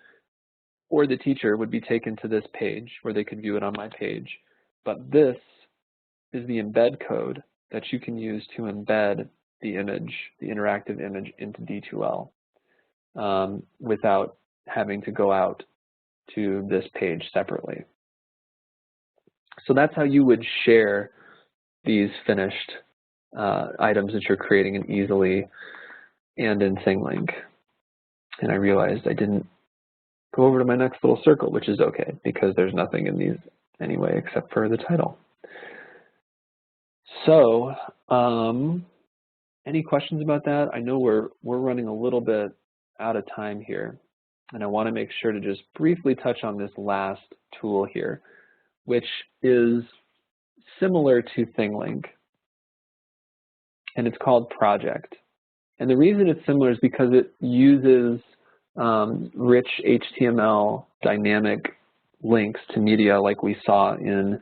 or the teacher, would be taken to this page where they could view it on my page. But this is the embed code that you can use to embed the image, the interactive image, into D2L without having to go out to this page separately. So that's how you would share these finished items that you're creating in Easily and in ThingLink. And I realized I didn't go over to my next little circle, which is okay because there's nothing in these anyway except for the title. So any questions about that? I know we're running a little bit out of time here, and I want to make sure to just briefly touch on this last tool here, which is similar to ThingLink, and it's called Project. And the reason it's similar is because it uses rich HTML dynamic links to media like we saw in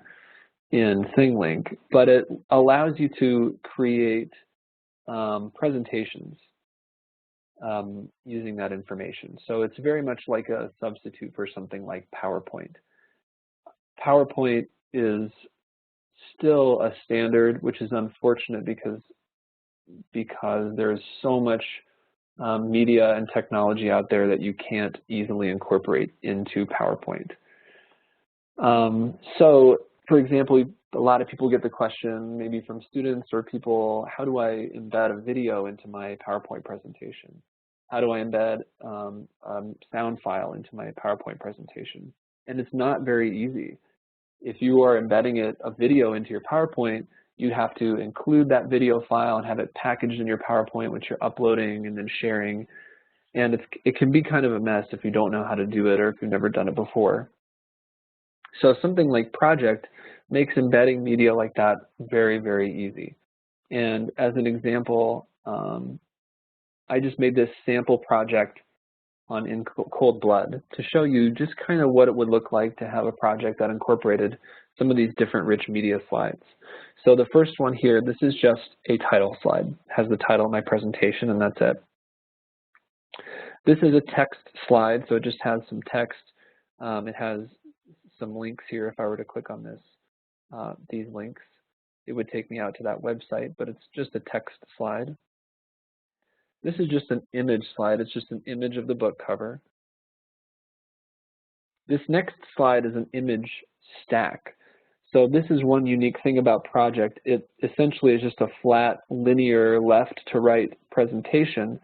ThingLink, but it allows you to create presentations using that information. So it's very much like a substitute for something like PowerPoint. PowerPoint is still a standard, which is unfortunate because there's so much media and technology out there that you can't easily incorporate into PowerPoint. So, for example, a lot of people get the question, maybe from students or people, how do I embed a video into my PowerPoint presentation? How do I embed a sound file into my PowerPoint presentation? And it's not very easy. If you are embedding a video into your PowerPoint, you have to include that video file and have it packaged in your PowerPoint, which you're uploading and then sharing. And it can be kind of a mess if you don't know how to do it or if you've never done it before. So something like Project makes embedding media like that very, very easy. And as an example, I just made this sample project in Cold Blood to show you just kind of what it would look like to have a project that incorporated some of these different rich media slides. So the first one here, this is just a title slide. It has the title of my presentation, and that's it. This is a text slide, so it just has some text. It has some links here. If I were to click on this, these links, it would take me out to that website, but it's just a text slide. This is just an image slide. It's just an image of the book cover. This next slide is an image stack. So this is one unique thing about Project. It essentially is just a flat, linear, left to right presentation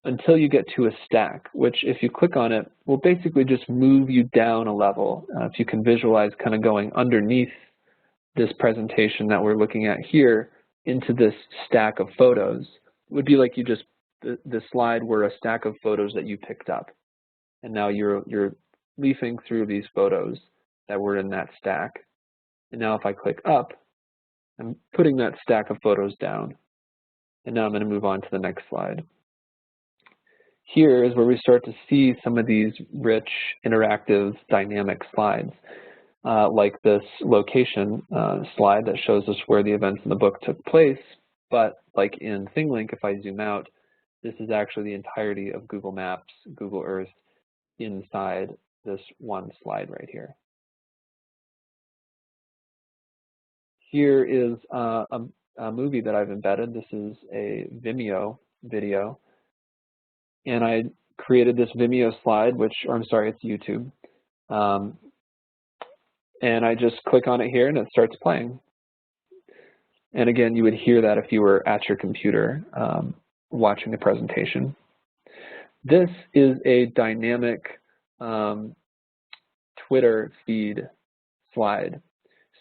until you get to a stack, which if you click on it, will basically just move you down a level. If you can visualize kind of going underneath this presentation that we're looking at here into this stack of photos, it would be like you just, the slide were a stack of photos that you picked up. And now you're leafing through these photos that were in that stack. And now if I click up, I'm putting that stack of photos down. And now I'm going to move on to the next slide. Here is where we start to see some of these rich, interactive, dynamic slides, like this location slide that shows us where the events in the book took place. But like in ThingLink, if I zoom out, this is actually the entirety of Google Maps, Google Earth inside this one slide right here. Here is a movie that I've embedded. This is a Vimeo video, and I created this Vimeo slide, which, or I'm sorry, it's YouTube. And I just click on it here and it starts playing. And again, you would hear that if you were at your computer watching the presentation. This is a dynamic Twitter feed slide.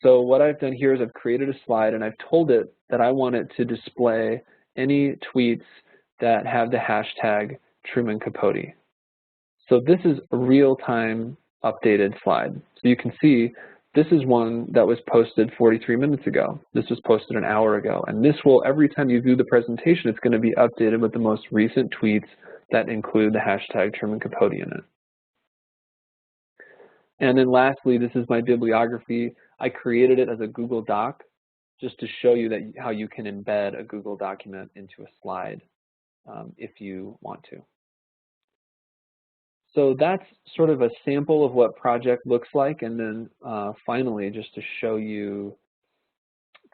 So what I've done here is I've created a slide and I've told it that I want it to display any tweets that have the hashtag Truman Capote. So this is a real-time updated slide. So you can see this is one that was posted 43 minutes ago. This was posted an hour ago. And this will, every time you view the presentation, it's going to be updated with the most recent tweets that include the hashtag Truman Capote in it. And then lastly, this is my bibliography. I created it as a Google Doc just to show you that how you can embed a Google document into a slide if you want to. So that's sort of a sample of what project looks like, and then finally, just to show you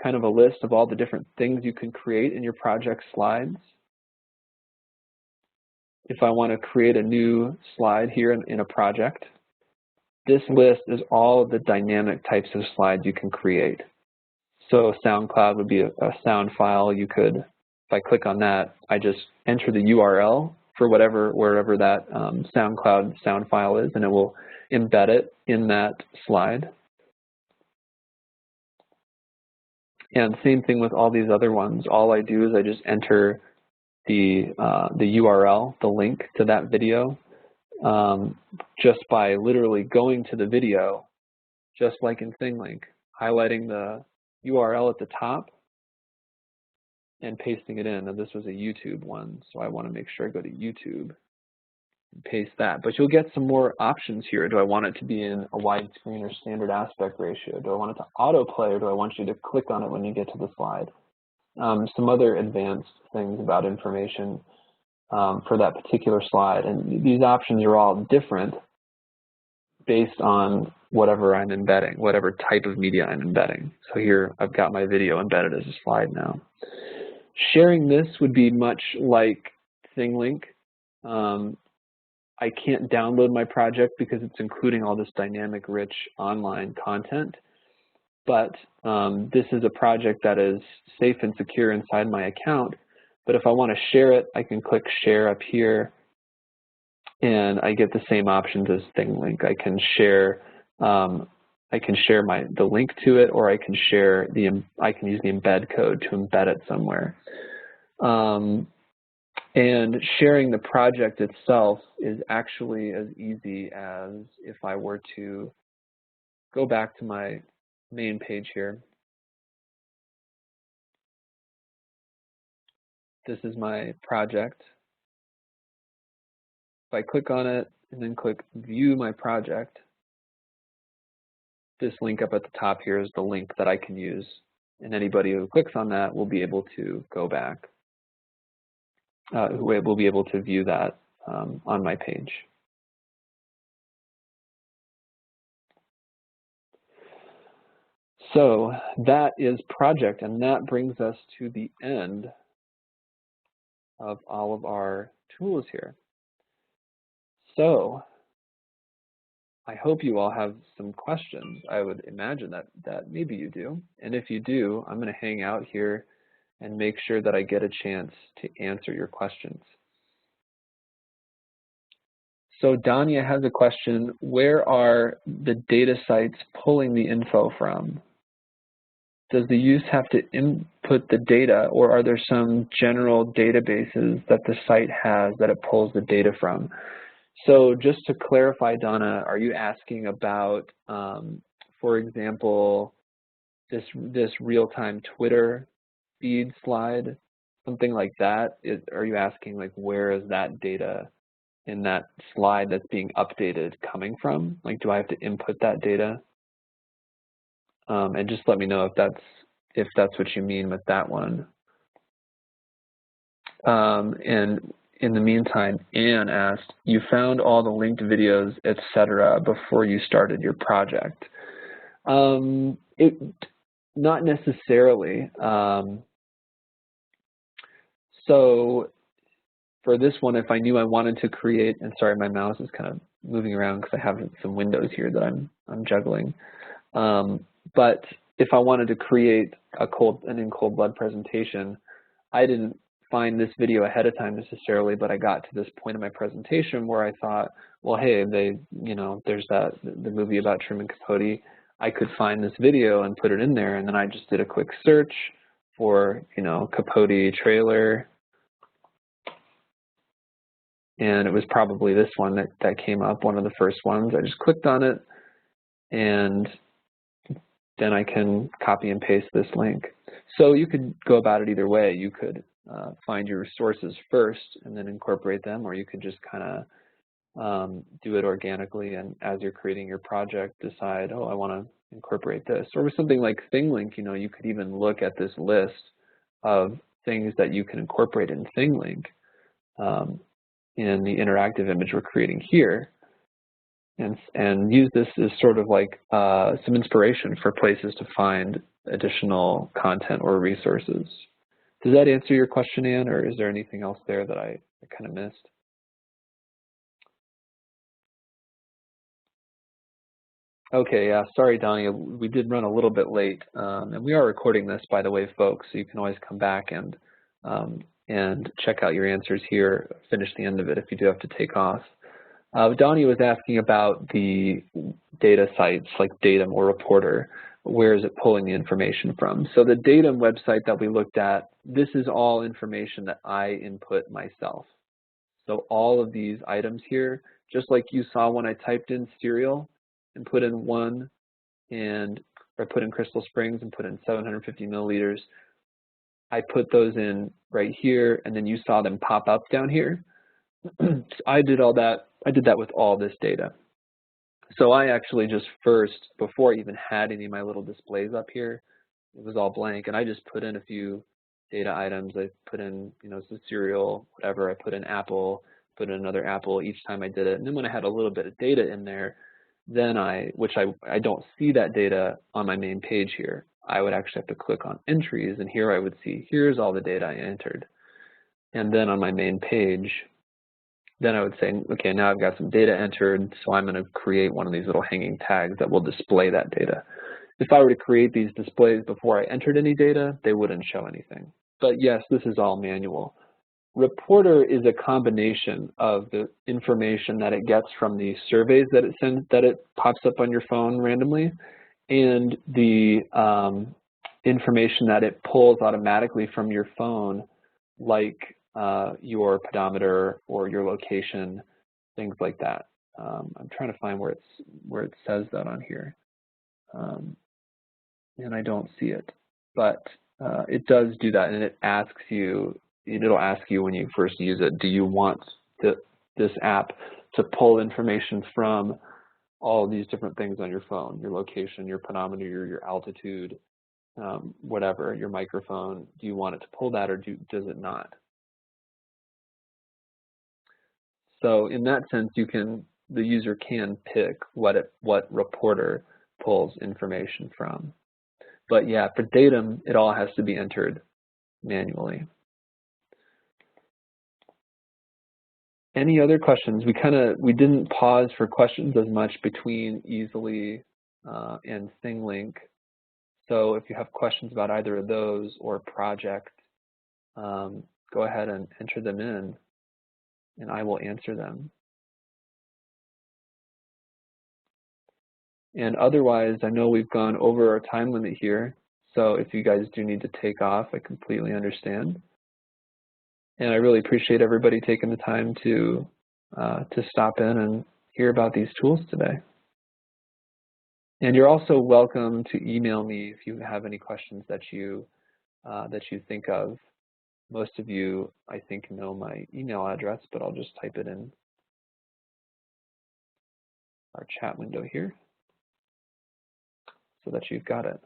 kind of a list of all the different things you can create in your project slides. If I want to create a new slide here in a project, this list is all of the dynamic types of slides you can create. So SoundCloud would be a sound file. You could, if I click on that, I just enter the URL for wherever that SoundCloud sound file is, and it will embed it in that slide. And same thing with all these other ones. All I do is I just enter the URL, the link to that video, just by literally going to the video, just like in ThingLink, highlighting the URL at the top and pasting it in. Now this was a YouTube one, so I want to make sure I go to YouTube and paste that. But you'll get some more options here. Do I want it to be in a widescreen or standard aspect ratio? Do I want it to autoplay, or do I want you to click on it when you get to the slide? Some other advanced things about information for that particular slide. And these options are all different based on whatever I'm embedding, whatever type of media I'm embedding. So here I've got my video embedded as a slide now. Sharing this would be much like ThingLink. I can't download my project because it's including all this dynamic, rich online content. But this is a project that is safe and secure inside my account. But if I want to share it, I can click Share up here, and I get the same options as ThingLink. I can share the link to it, or I can use the embed code to embed it somewhere. And sharing the project itself is actually as easy as if I were to go back to my main page here. This is my project. If I click on it and then click View My Project, this link up at the top here is the link that I can use, and anybody who clicks on that will be able to go back, will be able to view that on my page. So that is project, and that brings us to the end of all of our tools here. So I hope you all have some questions. I would imagine that maybe you do. And if you do, I'm going to hang out here and make sure that I get a chance to answer your questions. So Danya has a question: where are the data sites pulling the info from? Does the user have to input the data, or are there some general databases that the site has that it pulls the data from? So just to clarify, Donna, are you asking about, for example, this real-time Twitter feed slide, something like that? Are you asking, like, where is that data in that slide that's being updated coming from? Like, do I have to input that data? And just let me know if that's what you mean with that one. And in the meantime, Anne asked, you found all the linked videos, etc., before you started your project. Not necessarily. So for this one, if I knew I wanted to create, and sorry, my mouse is kind of moving around because I have some windows here that I'm juggling. But if I wanted to create an in cold blood presentation, I didn't find this video ahead of time necessarily, but I got to this point in my presentation where I thought, well, hey, there's the movie about Truman Capote. I could find this video and put it in there, and then I just did a quick search for, Capote trailer, and it was probably this one that came up, one of the first ones. I just clicked on it, and then I can copy and paste this link. So you could go about it either way. You could find your sources first and then incorporate them, or you could just kind of do it organically, and as you're creating your project, decide, oh, I want to incorporate this. Or with something like ThingLink, you could even look at this list of things that you can incorporate in ThingLink in the interactive image we're creating here, and use this as sort of like some inspiration for places to find additional content or resources. Does that answer your question, Anne, or is there anything else there that I kind of missed? Okay, yeah, sorry, Donnie, we did run a little bit late, and we are recording this, by the way, folks, so you can always come back and check out your answers here, finish the end of it if you do have to take off. Donnie was asking about the data sites like Datum or Reporter. Where is it pulling the information from? So the Datum website that we looked at, this is all information that I input myself. So all of these items here, just like you saw when I typed in cereal and put in I put in Crystal Springs and put in 750 milliliters, I put those in right here, and then you saw them pop up down here. So I did all that. I did that with all this data. So I actually just first, before I even had any of my little displays up here, it was all blank, and I just put in a few data items. I put in, some cereal, whatever. I put in apple, put in another apple each time I did it. And then when I had a little bit of data in there, then I don't see that data on my main page here. I would actually have to click on entries, and here I would see, here's all the data I entered. And then on my main page, then I would say, okay, now I've got some data entered, so I'm going to create one of these little hanging tags that will display that data. If I were to create these displays before I entered any data, they wouldn't show anything. But yes, this is all manual. Reporter is a combination of the information that it gets from the surveys that it sends, that it pops up on your phone randomly, and the information that it pulls automatically from your phone, like your pedometer or your location, things like that. I'm trying to find where it says that on here, and I don't see it, but it does do that, and it asks you. It'll ask you when you first use it, do you want this app to pull information from all these different things on your phone, your location, your pedometer, your altitude, whatever, your microphone? Do you want it to pull that, or does it not? So in that sense, the user can pick what Reporter pulls information from. But yeah, for Datum, it all has to be entered manually. Any other questions? We didn't pause for questions as much between Easily and ThingLink. So if you have questions about either of those or project, go ahead and enter them in, and I will answer them. And otherwise, I know we've gone over our time limit here, so if you guys do need to take off, I completely understand. And I really appreciate everybody taking the time to stop in and hear about these tools today. And you're also welcome to email me if you have any questions that you think of. Most of you, I think, know my email address, but I'll just type it in our chat window here so that you've got it.